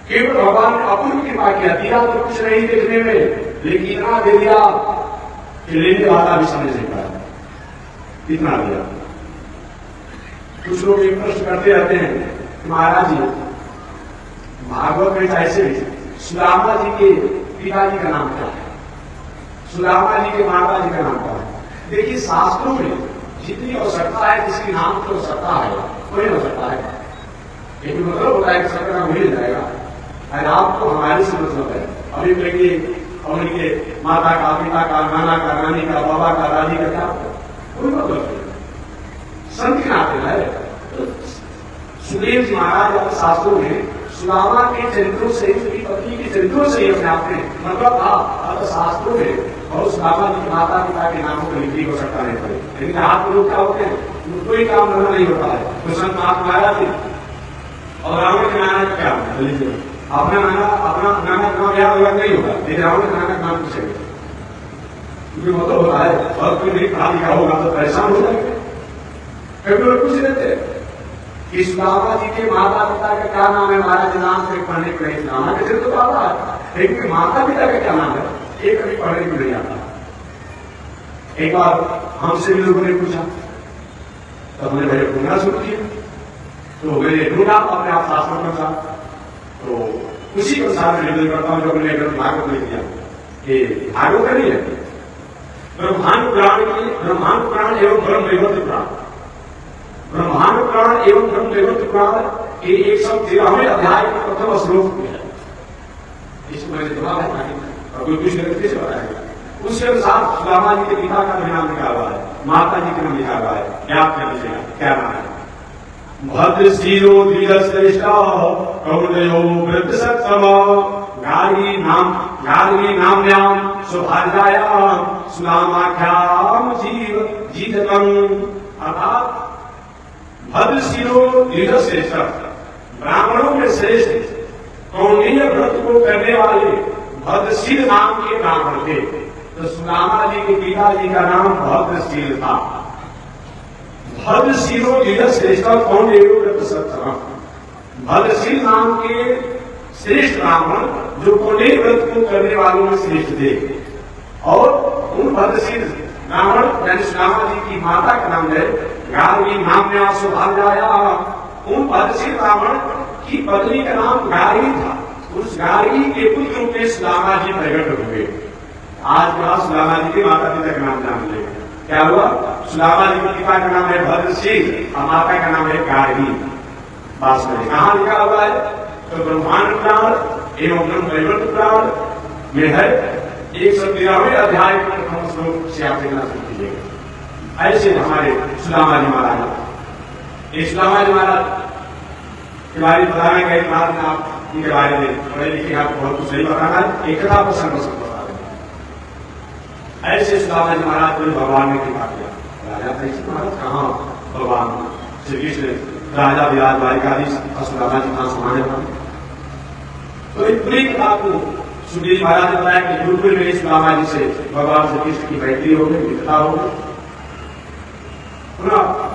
केवल भगवान ने अपूर्व कृपा किया। दिया तो कुछ नहीं देखने में, लेकिन इतना दे दिया कि लेने वाला भी समझ नहीं पाया। इतना दिया। कुछ लोग एक प्रश्न करते रहते हैं महाराज जी भागवत में ऐसे भी सुदामा जी के पिताजी का नाम क्या है, सुदामा जी के माता जी का नाम क्या है। देखिए शास्त्रों में जितनी आवश्यकता है जिसके नाम की आवश्यकता है वही आवश्यकता है। एक मतलब होता है कि सबका नाम मिल जाएगा। अगर आपको हमारे से मतलब है अभी कहेंगे उनके माता का पिता का नाना का नानी का बाबा का दादी का क्या कोई मतलब नहीं। संत के नाते है। सुखदेव जी महाराज अपने शास्त्रों में सुदामा के चरित्रों से पत्नी के चरित्रों से अपने आप में मतलब था। शास्त्रों में और उस बाबा जी के माता पिता के नामों पर लिखी हो सकता नहीं पड़े, लेकिन आप लोग क्या होते हैं, कोई काम करना नहीं होता है। तो संत महात्मा आया थे और रावण के नाना का क्या लीजिए, अपना नाना का नाम याद अलग नहीं होगा, लेकिन रावण के नाना का नाम पूछेंगे, क्योंकि वो तो होता है। और कोई नहीं पढ़ा लिखा होगा तो परेशान हो जाएंगे। कभी लोग पूछ लेते हैं कि सुदामा जी के माता पिता का क्या नाम है, महाराज नाम से पढ़ने को नहीं, सुदामा के सिर तो बाबा है, लेकिन माता पिता का क्या नाम है एक कभी पढ़ने को नहीं आता। एक बार हमसे भी लोगों ने पूछा तो हमने मेरे ढूंढना शुरू किया, तो मैंने ढूंढा अपने आप शास्त्रों के अनुसार, तो उसी के अनुसार मैं निवेदन करता हूं जो मैंने भागवत में किया। ये भागवत नहीं है, ब्रह्मांड पुराण एवं ब्रह्म वैवर्त पुराण, ब्रह्मांड पुराण एवं ब्रह्म वैवर्त पुराण ये 113वें अध्याय के प्रथम श्लोक में है। इसको मैंने जवाब है और कोई कुछ गलत कैसे बताएगा। उसके अनुसार सुदामा जी के पिता का भी नाम लिखा हुआ है, माता जी का नाम लिखा हुआ है, याद कर लीजिएगा क्या नाम है। भद्र शिरो द्विज श्रेष्ठ कौंडयो वृद्ध सत्तम गार्गी नाम्याम सौभाग्यायाम सुदामाख्याम जीततम। अर्थात भद्र शिरो द्विज श्रेष्ठ, ब्राह्मणों में श्रेष्ठ कौंडीय व्रत को करने वाले भद्रशील नाम के ब्राह्मण थे। तो सुदामा जी के पिताजी का नाम भद्रशील था। भद्रशीलो द्विज श्रेष्ठ कौंडीय व्रत सत्तम, भद्रशील नाम के श्रेष्ठ ब्राह्मण जो कौंडीय व्रत को करने वालों में श्रेष्ठ थे। और उन भद्रशील ब्राह्मण यानी सुदामा जी की माता का नाम है गार्गी नाम्या सौभाग्याया। उन भद्रशील ब्राह्मण की पत्नी का नाम गार्गी था। उस गार्गी के पुत्र रूप में सुदामा जी प्रकट हुए। आज के बाद सुदामा जी के माता पिता का नाम जान लेगा। क्या हुआ, सुदामा जी के पिता का नाम है भद्रशील और माता का नाम है गार्गी। बात में कहां लिखा हुआ है, तो ब्रह्मांड पुराण एवं ब्रह्म वैवर्त पुराण में है 113वें अध्याय के प्रथम श्लोक से आप देखना शुरू कीजिएगा। ऐसे हमारे सुदामा जी महाराज, ये सुदामा जी महाराज के बारे में बताना गए बाद में आप इनके बारे में पढ़े लिखे आपको बहुत कुछ नहीं बताना है, एक कथा प्रसंग बता दें। ऐसे सुदामा जी महाराज को भगवान ने कृपा किया। राजा महाराज कहाँ भगवान श्री कृष्ण राजा विराज बालिकाधीश सुदामा जी कहाँ समाने वाले। तो इस पूरी कथा को सुखदेव महाराज ने बताया कि गुरुकुल में सुदामा जी से भगवान श्री कृष्ण की मैत्री हो गई, मित्रता हो गई।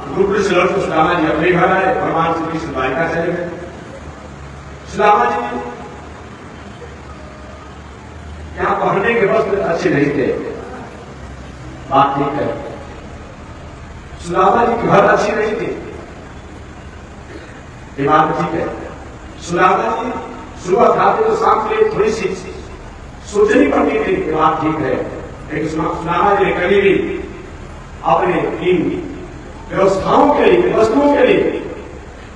गुरुकुल से लौट सुदामा जी अपने घर आए, भगवान श्री कृष्ण द्वारिका चले गए। सुदामा जी यहाँ पढ़ने के वस्त्र अच्छे नहीं थे, बात ठीक है। सुदामा जी की घर अच्छी नहीं थी, ये बात ठीक है। सुदामा जी सुबह खाते तो शाम के लिए थोड़ी सी सोचनी पड़ती थी, ये बात ठीक है। लेकिन सुदामा जी ने कभी भी अपने इन व्यवस्थाओं के लिए, वस्तुओं के लिए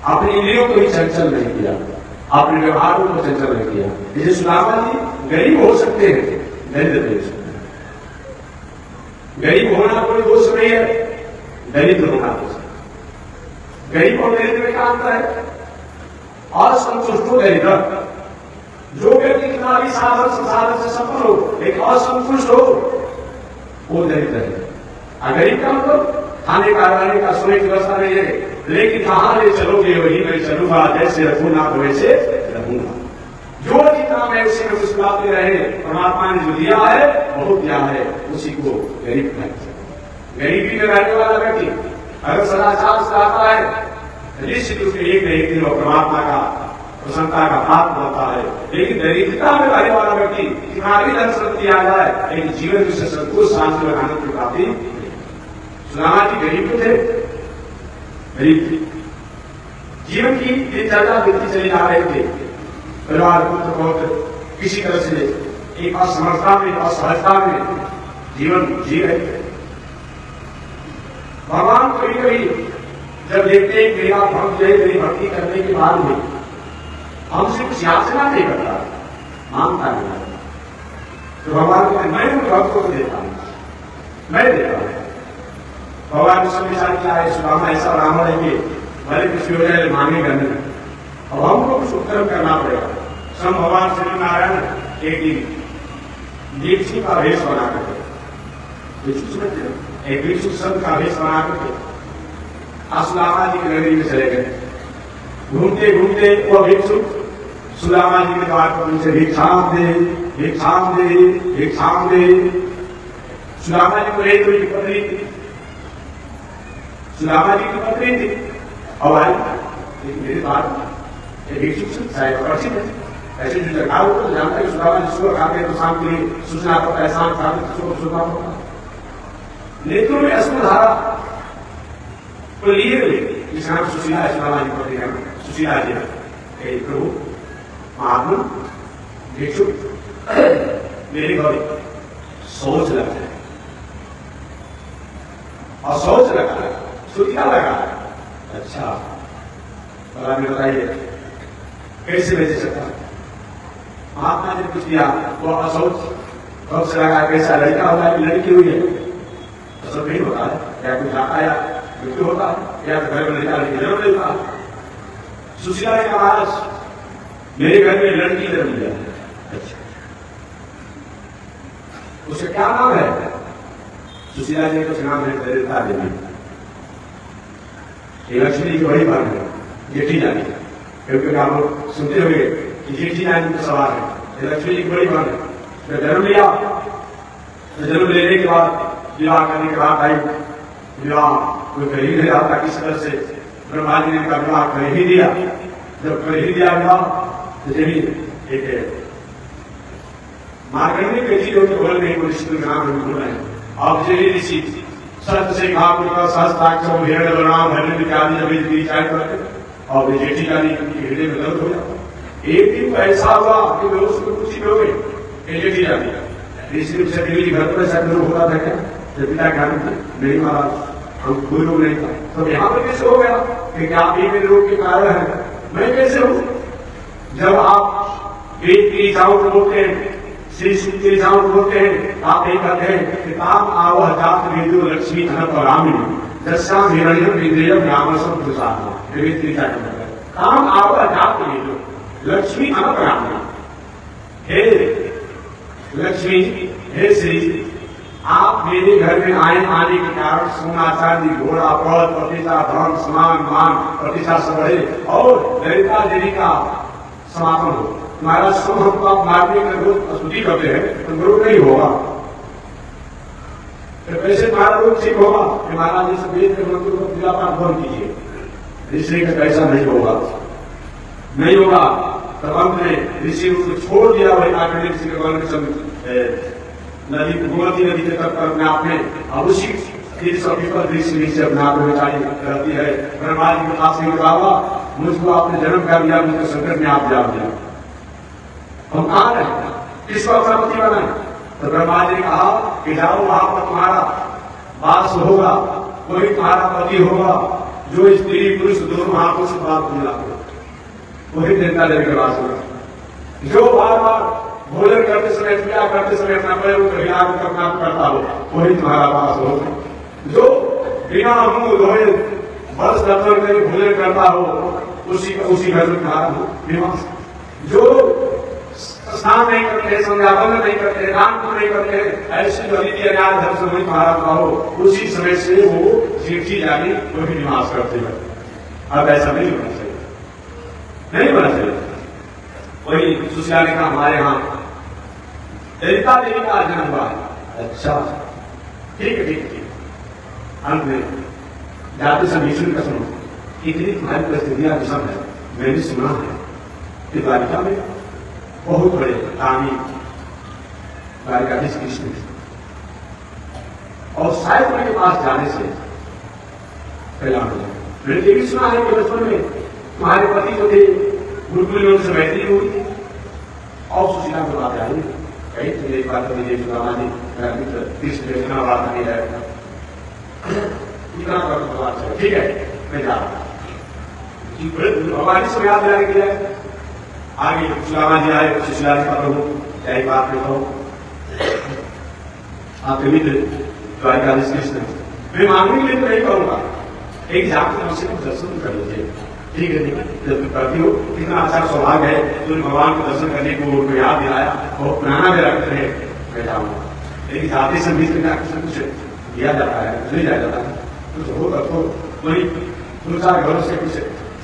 अपने इंद्रियों को भी चंचल नहीं किया, अपने व्यवहारों को चंचल नहीं किया। जैसे सुदामा जी गरीब हो सकते हैं, दरिद्र नहीं हो सकते। गरीब होना कोई दोष नहीं है, दरिद्र होना दोष है। गरीब और दरिद्र में क्या अंतर है? असंतुष्ट हो दरिद्र, जो व्यक्ति कितना भी साधन संसाधन से सफल हो लेकिन असंतुष्ट हो वो दरिद्र है। गरीब का मतलब खाने का रहने का सोने की व्यवस्था नहीं है, लेकिन कहां ले चलोगे वही मैं चलूंगा, जैसे रखूंगा वैसे रहूंगा। जो जितना मैं उसी में मुस्कुराते रहे, परमात्मा ने जो दिया है बहुत दिया है, उसी को गरीब कहते हैं। गरीबी में रहने वाला व्यक्ति अगर सदाचार से आता है निश्चित उसके एक न एक दिन वो परमात्मा का प्रसन्नता का पात्र होता है। लेकिन दरिद्रता में रहने वाला व्यक्ति कितना भी धन संपत्ति आ जाए लेकिन जीवन से संतोष शांति और आनंद की प्राप्ति। सुदामा जी गरीब थे, गरीब थे, जीवन की दिनचर्या बीतती चली जा रहे थे। परिवार पुत्र बहुत किसी तरह से एक असमर्थता में असहजता में जीवन जी रहे थे। भगवान कभी कभी जब देखते हैं मेरा भक्त जो है मेरी भक्ति करने के बाद में हमसे कुछ याचना नहीं करता, मांगता नहीं, तो भगवान को मैं उन भक्तों को देता हूं, मैं देता हूं। भगवान ने सब विचार किया है, सुदामा ऐसा ब्राह्मण है कि भले कुछ हो जाए मांगेगा नहीं, अब हमको कुछ उपक्रम करना पड़ेगा। सब भगवान श्री नारायण एक दिन दीप सिंह का वेश बना करके भिक्षु समझते हो? एक भिक्षु संत का भेष बना करके सुदामा जी की नगरी में चले गए। घूमते घूमते वो भिक्षु सुदामा जी के द्वार पर उनसे भिक्षाम दे, भिक्षाम दे, भिक्षाम दे। सुदामा जी को एक उनकी पत्नी थी, सुदामा जी की पत्नी थी। और भाई मेरी बात भिक्षु शायद प्रसिद्ध है, ऐसे जो जगह हो तो जानते हैं सुदामा जी सुबह खाते हैं तो शाम के लिए सूचना पड़ता है, शाम खाते तो सुबह सुनना पड़ता है। नेत्रों में अश्रुधारा तो लिए जिस नाम सुशीला सुदामा जी पत्नी है, सुशीला जी प्रभु महात्मा भिक्षु मेरी गौरी सोच लगा है और सोच लगा है, सुधिया लगा है। अच्छा भला में बताइए कैसे भेज सकता? महात्मा ने कुछ दिया वो असोच कब से लगा, कैसा लड़का होता है कि लड़की हुई है? असर नहीं होता है, या कुछ आता या मृत्यु होता है, या घर में लड़का लड़की जरूर नहीं होता। सुशीला ने कहा मेरे घर में लड़की जरूर है। अच्छा उसका क्या नाम है? सुशीला जी कुछ नाम है ललिता देवी। लक्ष्मी की बड़ी बात है जेठी जानी, क्योंकि आप लोग सुनते हुए कि जेठी जानी का सवाल है। लक्ष्मी जी की बड़ी बात है। जन्म लिया, जन्म लेने के बाद विवाह करने के बाद आई, विवाह कोई कर ही नहीं रहा था किस तरह से, ब्रह्मा जी ने का विवाह कर ही दिया। जब कर ही दिया विवाह तो जब एक मार्कंडेय के जी होते बोल नहीं कोई ऋषि का नाम भूल रहे हैं। अब जय ऋषि सत्य से कहा पुनः सहस्त्राक्षर हिरण्य बलराम हरण्य इत्यादि जब ये विचार करते और जेठी जानी हृदय में दर्द हो जाता। एक दिन ऐसा हुआ कि लोग उसको कुछ ही हो गए जेठी जानी ऋषि से देवी जी घर पर ऐसा होता था क्या? जब पिता ज्ञान नहीं महाराज हम कोई लोग नहीं था, तो यहाँ पर कैसे हो गया कि आप ये मेरे रोग के कारण है, मैं कैसे हूं? जब आप वेद की ऋचाओं को बोलते हैं, श्री सूक्त की ऋचाओं को बोलते हैं, आप यही कहते हैं कि ताम आवह जात वेदो लक्ष्मी अनपरामिनी दस्याम हिरण्यम इंद्रियम रामसम प्रसाद। वेद की ऋचा कहता है ताम आवह जात वेदो लक्ष्मी अनपरामिनी। हे लक्ष्मी, हे श्री, आप मेरे घर में आने के कारण सोना चांदी घोड़ा पद प्रतिष्ठा धन समान मान प्रतिष्ठा सब बढ़े और ललिता देवी का समापन हो। महाराज सब हमको आप मारने का रोज स्तुति करते हैं तो रोग नहीं होगा, तो कैसे तुम्हारा रोग ठीक होगा? महाराज इस वेद के मंत्र को पूजा पाठ बंद कीजिए, ऋषि का कैसा नहीं होगा, नहीं होगा। तब अंत में ऋषि उसको छोड़ दिया, वही आगे ऋषि के वन नदी गोमती नदी के तट पर अपने आप में अवश्य ऋषि से अपने आप में रहती है। ब्रह्मा जी के पास नहीं कहा मुझको आपने जन्म कर दिया, मुझको संकट में आप जान दिया, हम कहा रहे किसको अपना पति बनाए? तो ब्रह्मा जी ने कहा कि जाओ वहां पर तुम्हारा वास होगा, कोई तुम्हारा पति होगा जो स्त्री पुरुष दोनों हाथों से बात मिला हो, वही देवता देवी का वास होगा। जो बार बार भोजन करते समय पूजा करते समय अपना पैरों को हिला करना करता हो, वही तुम्हारा वास होगा। जो बिना मुंह धोए बस दर्शन करके भोजन करता हो, उसी घर में तुम्हारा निवास। जो स्नान नहीं करते, संध्यावंदन नहीं करते, दान नहीं करते, ऐसी जो रीति अनाज धर्म से वही तुम्हारा हो, उसी समय से वो जेठी जानी वही निवास करते हैं। अब ऐसा नहीं होना चाहिए, नहीं होना चाहिए। वही सुशीला ने कहा हमारे यहाँ ललिता देवी का जन्म हुआ है। अच्छा ठीक है, ठीक है, ठीक। अंत में जाते समय ईश्वर का सुनो, इतनी तुम्हारी परिस्थितियां विषम है, मैंने सुना है कि द्वारिका में बहुत बड़े दानी द्वारिकाधीश कृष्ण और शायद उनके पास जाने से कल्याण हो जाए। मैंने ये भी सुना है कि बचपन में तुम्हारे पति जो थे गुरुकुल में उनसे मैत्री हुई और सुशीला को बात आई कही तो एक बात कीजिए सुदामा जी मित्र कृष्ण इतना बात नहीं है, इतना कर बात है, ठीक है मैं जा रहा हूं। भगवान से याद दिलाने के लिए आगे सुदामा जी आए, सुशीला जी का प्रभु क्या बात में कहो, आपके मित्र द्वारिकाधीश कृष्ण मैं मांगने के लिए तो नहीं कहूंगा, एक जाकर हमसे कुछ दर्शन कर लीजिए, ठीक है? जब करती हो कितना अच्छा सौभाग्य है, तो भगवान को दर्शन करने को याद दिलाया, बहुत पुराना मेरा रहे मैं जाऊंगा। लेकिन जाते संगीत में जाकर सब कुछ दिया जाता है, नहीं दिया जाता है, कुछ हो तो वही दो चार घरों से कुछ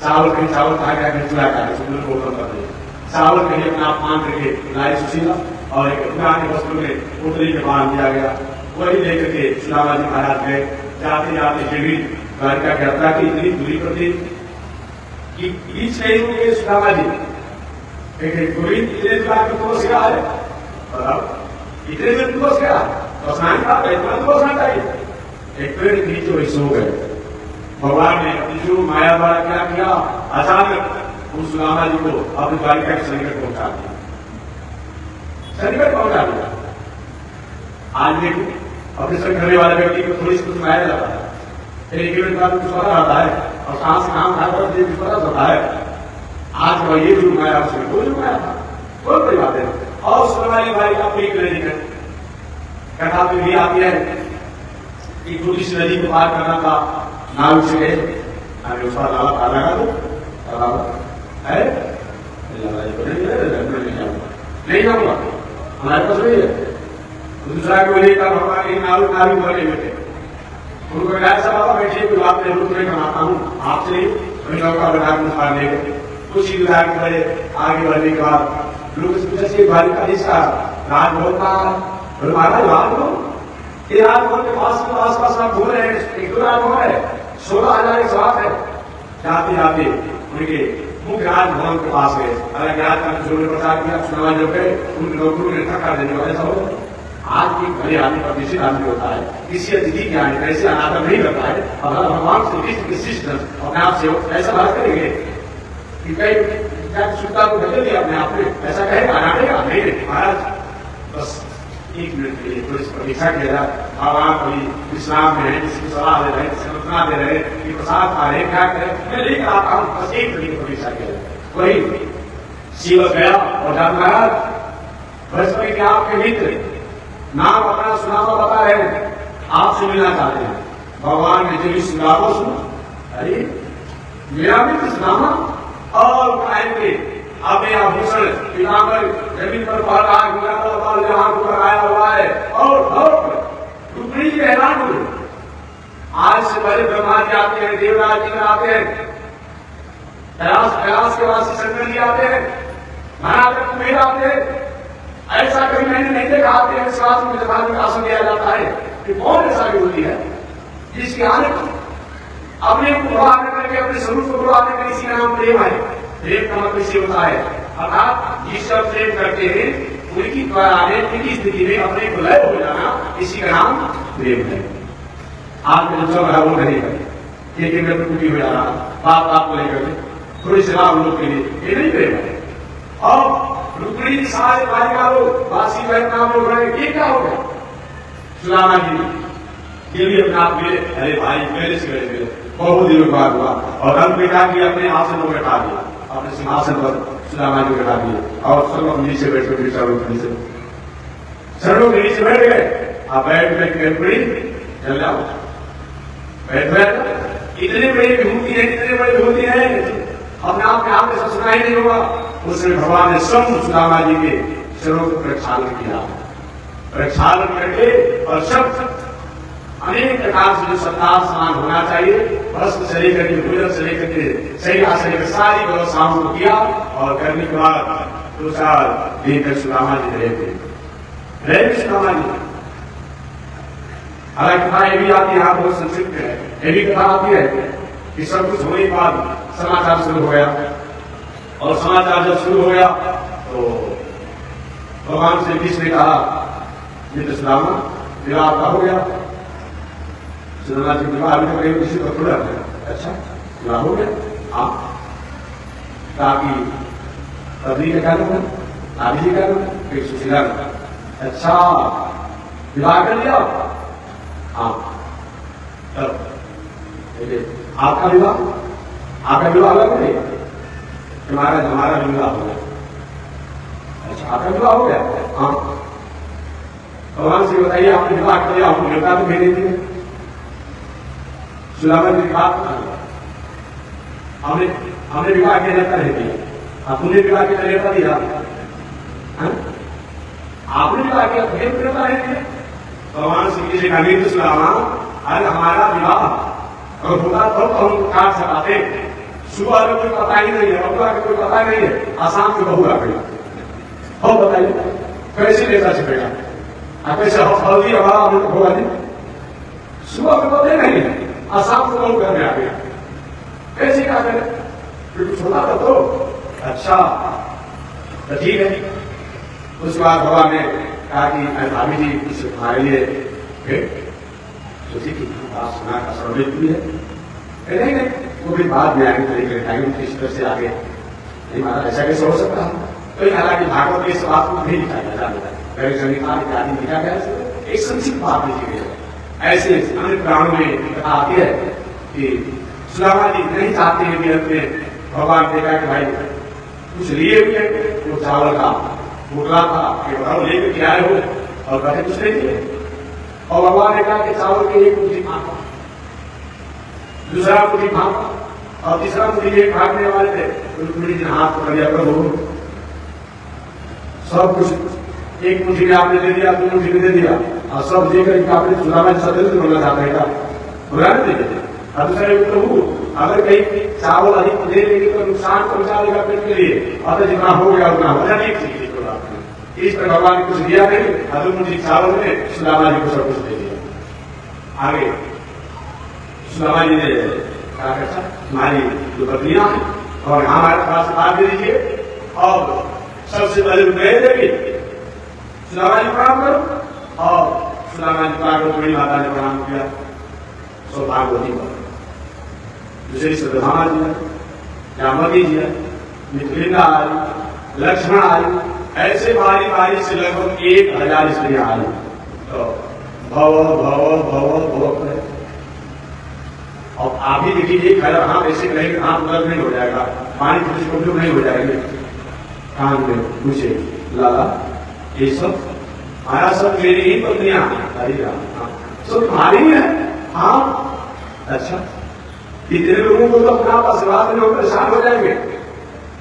चावल कहीं चावल खा गया, कहीं चूड़ा खा गया, को कम कर दिया। चावल कहीं अपना अपमान करके लाई सुशीला और एक पुराने वस्त्रों में पुतली के बांध दिया गया, वही लेकर के सुदामा जी महाराज गए। जाते जाते देवी द्वारिका की यात्रा की इतनी दूरी पर थी कि बीच नहीं हुए सुदामा जी गोविंद इतने तुमको सिखा है, बताओ इतने दिन तुमको सिखा तो स्नान का इतना तुमको स्नान चाहिए। एक पेड़ के नीचे वही सो गए। भगवान ने अपनी जो माया द्वारा क्या किया, अचानक उस सुदामा जी को अपनी द्वारिका के सन्निकट पहुंचा दिया, सन्निकट पहुंचा दिया। आज देखो अपने संग करने वाले व्यक्ति को थोड़ी सी कुछ माया जाता है, फिर एक मिनट बाद कुछ पता रहता है और सांस काम खाकर कुछ पता चलता है। आज वह ये जो माया उसमें वो जो माया था, बहुत बड़ी बात है। और सुदामा भाई का प्रिय करेंगे कथा में भी आती है कि छोटी सी नदी को पार करना था, नाव से गए, अरे उसका तालाब पार लगा दो, तालाब है नहीं जाऊंगा, हमारे पास नहीं है। दूसरा को लेकर भगवान एक नारू नारी बोले बेटे उनको कहा ऐसा बाबा बैठिए, कोई बात नहीं, रुक नहीं कमाता हूँ आपसे नहीं, नौका बना मार लेंगे। कुछ ही विधायक बड़े आगे बढ़ने के बाद लोग पूछे भाई का इसका राजभवन का महाराज राजभवन, ये राजभवन के आस पास आप घूम रहे हैं, एक दो राजभवन है, 16,000 एक सवाल है। जाते जाते उनके मुख्य राजभवन के पास गए, अलग राज का जोर प्रचार किया, सुनावा जो गए उनके नौकरों ने धक्का देने वाले सब। आज के घरे आने पर निश्चित आदमी होता है, किसी अतिथि के आने कैसे अनादर नहीं करता है। और भगवान श्री कृष्ण के शिष्य अपने आप से ऐसा बात करेंगे कि कई सुनता को बदल दिया अपने आप में, ऐसा कहेगा अनाडेगा नहीं महाराज, बस एक मिनट के लिए थोड़ी सी प्रतीक्षा किया जाए। भगवान कोई विश्राम में है, किसी को सलाह दे रहे हैं, किसी को सूचना दे रहे हैं कि प्रसाद खा रहे क्या करें, मैं लेकर आता हूँ, बस एक मिनट की प्रतीक्षा किया जाए। वही शिव गया और जान महाराज बृहस्पति के आपके मित्र नाम अपना सुनामा बता रहे हैं, आपसे मिलना चाहते हैं। भगवान ने जब सुनामा सुना, अरे मेरा मित्र सुनामा, और आएंगे अपने आभूषण पीताम्बर जमीन पर पड़ रहा है, जहां ऊपर आया हुआ है, और रुक्मिणी जी हैरान हुए। आज से पहले ब्रह्मा जी आते हैं, देवराज जी आते हैं, कैलाश के वासी शंकर जी आते हैं, महाराज कुबेर आते हैं। ऐसा कभी मैंने नहीं देखा, आपके विश्वास में धार्मिक आसन दिया जाता है कि कौन ऐसा होती है जिसके आने अपने को प्रभाव करके अपने स्वरूप को प्रभाव करके इसी का नाम प्रेम है। प्रेम का मतलब इसे होता है, अर्थात जिस सब प्रेम करते हैं उनकी द्वारा उनकी स्थिति में अपने को लय हो जाना, इसी का नाम प्रेम है। आज जो सब है वो नहीं है, एक टूटी हो जाना, बाप को लेकर थोड़ी सी लाभ लोग के लिए, ये नहीं प्रेम है। और रुक्मिणी सारे बालिका लोग वासी बहन नाम लोग रहे, ये क्या हो गया? सुदामा जी ये भी अपने आप में, अरे भाई मेरे से गए बहुत दिनों बाद हुआ, और रंग बेटा की अपने आसन को बैठा दिया, अपने सिंहासन पर सुदामा जी बैठा दिए, और सब नीचे बैठ कर शरणों के नीचे बैठ गए। आप बैठ के रुक्मिणी चल जाओ, बैठ इतने बड़े विभूति है, इतने बड़े विभूति है, अपने आप में आपने सब सुना ही नहीं होगा। उसने भगवान ने स्वयं सुदामा जी के शरीरों को प्रक्षालन किया, प्रक्षालन करके और सब अनेक प्रकार से जो सत्कार समान होना चाहिए, वस्त्र से लेकर के भोजन से लेकर के शैया से लेकर सारी व्यवस्थाओं को किया। और करने के बाद 2 साल दिन तक सुदामा जी रहे सुदामा जी। हालांकि कथा ये भी आती है, यहाँ बहुत संक्षिप्त है, ये भी कथा आती है कि सब कुछ होने के बाद समाचार शुरू हो गया, और समाचार जब शुरू हो गया तो भगवान श्री कृष्ण ने कहा मित्र सुदामा विवाह आपका हो गया। सुदामा जी विवाह अभी तक किसी को थोड़ा है, अच्छा विवाह हो गया आप ताकि पत्नी का कहना आदि जी कहना फिर सुशीला, अच्छा विवाह कर लिया आप, आपका विवाह अलग नहीं, हमारा विवाह हो गया। अच्छा आपका विवाह हो गया? हाँ। भगवान से बताइए आपने विवाह कर लिया, आपको देवता तो भेजे थे। सुदामा जी बात हमने विवाह किया जाता है, आपने विवाह किया देवता दिया, आपने विवाह किया देवता है, भगवान श्री कृष्ण का निर्देश सुनावा, अरे हमारा विवाह और होगा तो हम काट सकाते। सुबह में कोई पता ही नहीं है, बबुआ का कोई पता नहीं है, आसाम में बहू आ गई। हो बताइए कैसे लेता छिपेगा? कैसे हल्दी हमारा होगा नहीं? सुबह में पता नहीं है, आसाम से बहू घर में आ गया, कैसे क्या करें? फिर छोड़ा था तो अच्छा तो ठीक है। उसके बाद भगवान ने कहा कि भाभी जी इसे तुम्हारे लिए सोची कि बात सुना का सर्वित भी है। नहीं वो भी बाद में आगे तरीके टाइम किस तरह से आगे नहीं मारा, ऐसा कैसे हो सकता है? तो हालांकि भागवत के इस बात को नहीं लिखा गया पहले संहिता इत्यादि लिखा गया है, एक संक्षिप्त बात लिखी गई है। ऐसे अन्य पुराणों में कथा आती है कि सुदामा जी नहीं चाहते हैं कि अपने भगवान देखा कि भाई कुछ लिए हुए वो चावल का मुकला था कि बताओ लेकर के आए हो, और कहे कुछ नहीं दिए। और भगवान ने कहा कि चावल के एक मुट्ठी भागा, दूसरा मुट्ठी भागा, और तीसरा मुट्ठी एक भागने वाले थे, उन्होंने हाथ पकड़ लिया प्रभु सब कुछ एक मुट्ठी में आपने दे दिया, 2 मुट्ठी में दे दिया, और सब देकर आपने सुदामा जी सदस्य बोलना चाहता है बुरा नहीं दे। और दूसरे प्रभु अगर कहीं चावल अधिक दे देंगे तो नुकसान पहुंचा देगा पेट के लिए, और जितना हो गया उतना हो जाए। इस पर भगवान ने कुछ दिया नहीं, अदुल मुझे चावल में सुदामा जी को सब कुछ दे दिया। आगे सुदामा जी ने कहा अच्छा तुम्हारी जो पत्नियां हैं और हमारे पास बात दे दीजिए, और सबसे पहले गए देवी सुदामा जी प्रणाम करो, और सुदामा जी को बड़ी माता ने प्रणाम किया, सौभाग्यवती पर दूसरी सत्यभामा जी है, जामवती जी है, मिथिलिंदा आई, लक्ष्मण आई, ऐसे बारी बारी से लगभग 1000 स्त्रियां आई। तो भव भव भव भव है। और आप ही देखिए 1000 हाथ ऐसे कहेंगे हाथ दर्द नहीं हो जाएगा, पानी की कुछ नहीं हो जाएंगे, कान में पूछे लाला ये सब आया सब मेरी ही पत्नियां सब तुम्हारी है? हाँ अच्छा, इतने लोगों को तो अपना आशीर्वाद में परेशान हो जाएंगे,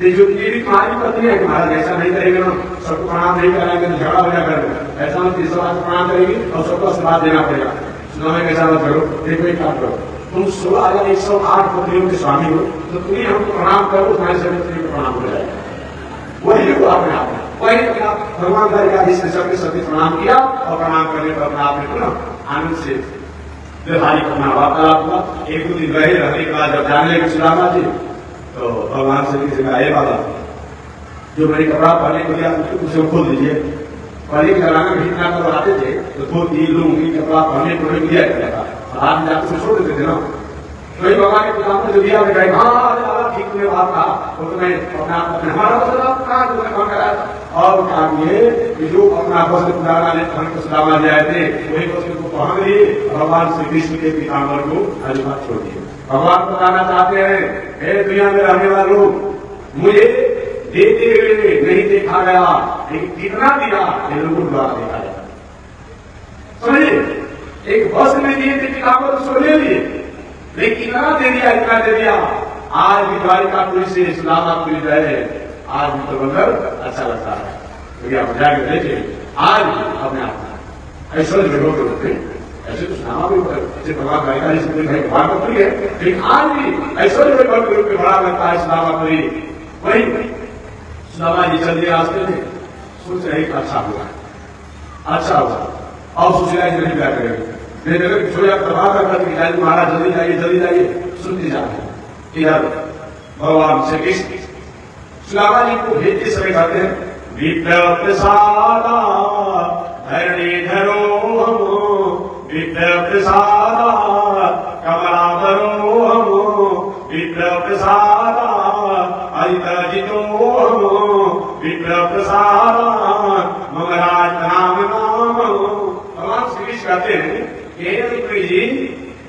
जो मेरी तुम्हारी पत्नी है तुम्हारा ऐसा नहीं करेंगे ना, सबको प्रणाम नहीं कराएंगे तो झगड़ा हो जाएगा, ऐसा हम तीसरा बात प्रणाम करेंगे और सबको आशीर्वाद देना पड़ेगा। सुना में कैसा मत करो, देखो एक काम करो, तुम 16,108 पत्नियों के स्वामी हो, तो तुम्हें हमको प्रणाम करो, तुम्हारे सभी पत्नी को प्रणाम हो जाएगा। वही देखो आपने वही भगवान का सबके सभी प्रणाम किया, और प्रणाम करने पर अपने आप ने आनंद से व्यवहारिक अपना वार्तालाप हुआ। 1-2 दिन रहे, रहने के बाद जब जाने लगे सुदामा जी, तो भगवान से किसी का ये बाबा जो मेरे कपड़ा पहने को दिया उसे खोल दीजिए। पहले के जमाने में इतना तो आते थे तो 2-3 लोग कपड़ा पहने को दिया जाता था, आज जाकर छोड़ देते थे ना। तो भगवान के पिता ने जो दिया ठीक में बात था, वो तो मैं अपना हमारा काम कराया, और काम ये जो अपना वस्त्र पुराना सुदामा जी आए थे वही वस्त्र को पहन लिए, भगवान श्री कृष्ण के पीताम्बर को हरिभाग छोड़ दिए। भगवान बताना चाहते हैं हे दुनिया में रहने वालों, मुझे देते हुए नहीं देखा गया, लेकिन कितना दिया ये लोगों द्वारा देखा गया। समझिए, एक वस्त्र में दिए थे पीताम्बर उसको ले लिए, लेकिन इतना दे दिया, इतना दे दिया। आज भी द्वारिकापुरी से सुदामापुरी जो है आज भी प्रबंधन अच्छा लगता है, क्योंकि आप जाकर देखिए आज भी अपने आप ऐश्वर्य लोग होते हैं। ऐसे तो सुदामा भी ऐसे भगवान द्वारिकाधीश भगवान है, लेकिन आज भी ऐश्वर्य के रूप में बड़ा लगता है सुदामापुरी। वही सुदामा जी चल दिए रास्ते में, सोच रहे अच्छा हुआ, अच्छा हुआ, और सोचेगा नहीं क्या करेंगे, महाराज जल्दी जाइए सुनते जाते इधर भगवान श्री कृष्ण सुदामा जी को भेजते समय कहते हैं विप्र प्रसादा धरणीधरो विप्र प्रसादा कमलाधरो विप्र प्रसादा अजितो विप्र प्रसादा मम राज नाम नाम। भगवान श्री कृष्ण कहते हैं जी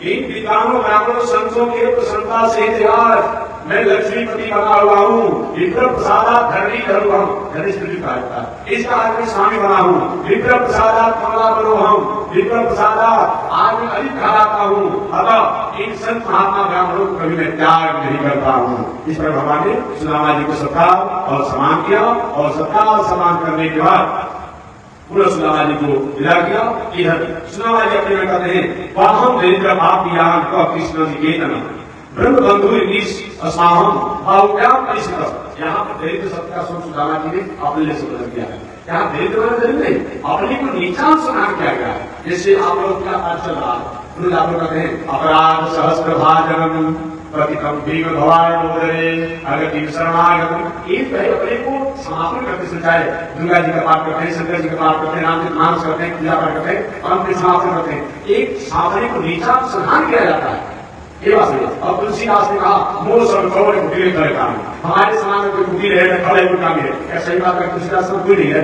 इन पितामह ब्राह्मणों संतों के प्रसन्नता से आज मैं लक्ष्मीपति बना हुआ हूँ, विप्र प्रसादा धरणीधर हुआ हूँ, इसका आज मैं स्वामी बना हूँ। विप्र प्रसादा कमला बनो हूँ, विप्र प्रसादा आज मैं अधिक कहलाता हूँ। अतः इन संत महात्मा ब्राह्मणों को कभी मैं त्याग नहीं करता हूँ। इस पर भगवान ने सुदामा जी को सत्कार और सम्मान किया, और सत्कार और सम्मान करने के बाद पूरा सुदामा जी को विदा किया। इधर सुदामा जी अपने में कहते हैं वाहम दरिद्र पापियान का कृष्ण निकेतन ब्रह्म बंधु असाहम भाव्याम परिचित। यहाँ पर दरिद्र शब्द का स्वरूप सुदामा जी ने अपने लिए समझ किया है। यहाँ दरिद्र नहीं, अपने को नीचा स्नान किया गया है। जिससे आप लोग क्या पाठ चल रहा है, आप लोग कहते हैं अपराध सहस्त्र भाजनम प्रतिकम भीम भवान मोदरे अगर शरणागत। एक पहले अपने को समापन करते सुचाए दुर्गा जी का पाठ करते हैं, शंकर जी का पाठ करते हैं, राम जी मानस करते हैं, पूजा पाठ करते हैं और अपने समापन करते हैं। एक साधने को नीचा स्नान किया जाता है। ये बात है। अब तुलसीदास ने कहा मोह सब कौन कुटीर करेगा, हमारे समाज में कोई कुटीर है खड़े उनका भी है। क्या सही बात है? तुलसीदास में कोई नहीं है,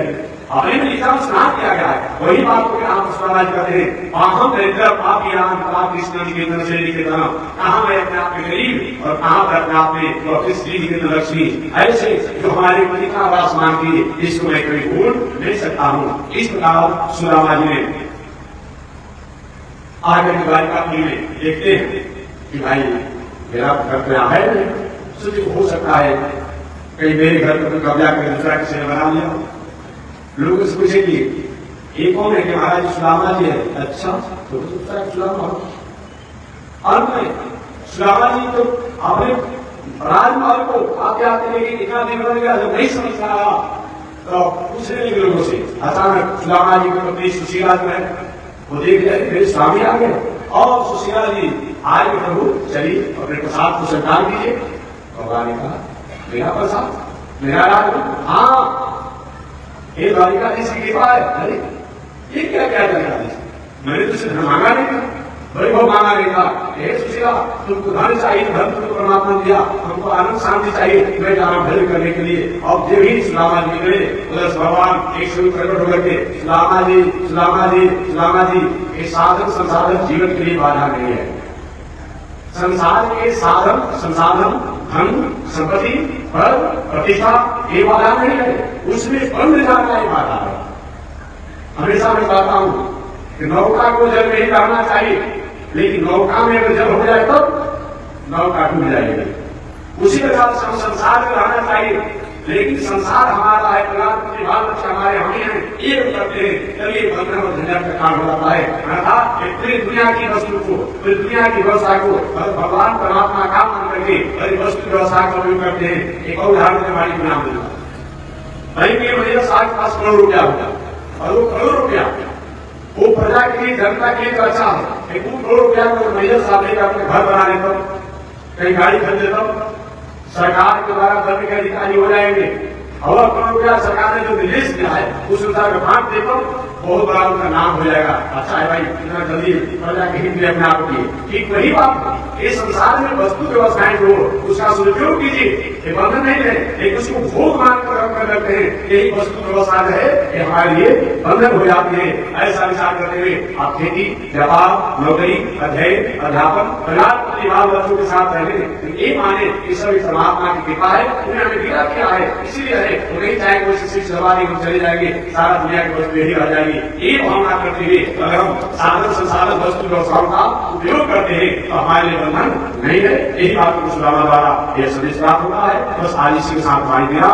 अपने में नीचा स्नान किया गया है। वही बात को आप सुदामा कहते हैं पाहम दरिद्र पापियान पाप कृष्ण निकेतन से निकेतन। कहाँ मैं अपने आप में गरीब और कहाँ पर अपने आप में अपनी श्री निकेतन लक्ष्मी। ऐसे जो हमारे पति का वास मानती है, इसको मैं कभी भूल नहीं सकता हूँ। इस प्रकार सुदामा जी ने आगे द्वारिका में देखते हैं कि भाई मेरा घर तो यहाँ है नहीं, सोच हो सकता है कहीं मेरे घर पर कब्जा कर दूसरा किसी ने बना लिया। लोग उससे पूछेंगे ये कौन है कि महाराज सुदामा जी है। अच्छा तो दूसरा सुदामा अंत में सुदामा जी तो अपने राजमहल को आते आते लेकिन इतना दिन बन गया जब नहीं समझ रहा तो पूछने लगे लोगों से। अचानक सुदामा जी की पत्नी सुशीला जो है वो देख रहे मेरे स्वामी आ गए और सुशीला जी आज प्रभु चलिए अपने प्रसाद को स्वीकार कीजिए। भगवान ने कहा मेरा प्रसाद मेरा राज। हाँ ये द्वारिका इसकी कृपा है। अरे ये क्या क्या करना, मैंने तुझसे धन मांगा नहीं था, वैभव मांगा नहीं था। हे सुशीला तुमको धन चाहिए, धन तुमको परमात्मा दिया, हमको आनंद शांति चाहिए मैं जाना भजन करने के लिए। और जब ही सुदामा जी निकले उधर भगवान एक स्वरूप प्रकट होकर के सुदामा जी सुदामा जी सुदामा जी ये साधन संसाधन जीवन के लिए बाधा नहीं है। संसार के साधन संसाधन धन संपत्ति पर प्रतिष्ठा ये बाधा नहीं है, उसमें बंध जाना ये बाधा है। हमेशा मैं कहता हूं कि नौका को जल नहीं रहना चाहिए, लेकिन नौका में अगर जल हो जाए तब नौका डूब जाएगी। उसी प्रकार संसार में रहना चाहिए, लेकिन संसार हमारा है, बाल बच्चे हमारे हम हैं, एक करते हैं चलिए बंधन और झंझट का काम हो जाता है। अर्थात पूरी दुनिया की वस्तु को पूरी दुनिया की व्यवस्था को भगवान परमात्मा का मान करके वस्तु व्यवस्था का उपयोग करते हैं। एक और उदाहरण हमारी नाम दूंगा। बैंक में मुझे 7 करोड़ रुपया होगा और वो करोड़ रुपया वो प्रजा के लिए जनता के लिए तो अच्छा है। एक 2 करोड़ रुपया को मैनेजर साहब लेकर अपने घर बना लेता, कहीं गाड़ी खरीद लेता, सरकार के द्वारा धर्म के अधिकारी हो जाएंगे और करोड़ रुपया सरकार ने जो निर्देश दिया है उस अनुसार बांट देता, बहुत बड़ा उनका नाम हो जाएगा। अच्छा है भाई इतना जल्दी प्रजा के हित में अपने आप की ठीक वही बात। इस संसार में वस्तु व्यवस्थाएं जो उसका सदुपयोग कीजिए, ये बंधन नहीं है, लेकिन उसको भोग मानकर रखते हैं। यही वस्तु व्यवस्था है ये हमारे लिए बंधन हो जाती है। ऐसा विचार करते हुए आप खेती व्यापार नौकरी अध्ययन अध्यापन परिवार परिवार बच्चों के साथ रहने ये माने ये सभी परमात्मा की कृपा है, उन्हें हमें दिया किया है, इसीलिए है वो नहीं चाहे कोई शिक्षित सवारी हम चले जाएंगे सारा दुनिया की वस्तु यही रह जाएगी। ये भावना करते हुए अगर हम साधन संसाधन वस्तु व्यवस्थाओं का उपयोग करते हैं तो हमारे लिए बंधन नहीं है। यही बात को सुदामा द्वारा यह संदेश प्राप्त होता है। बस आज इसी के साथ वाणी दिया।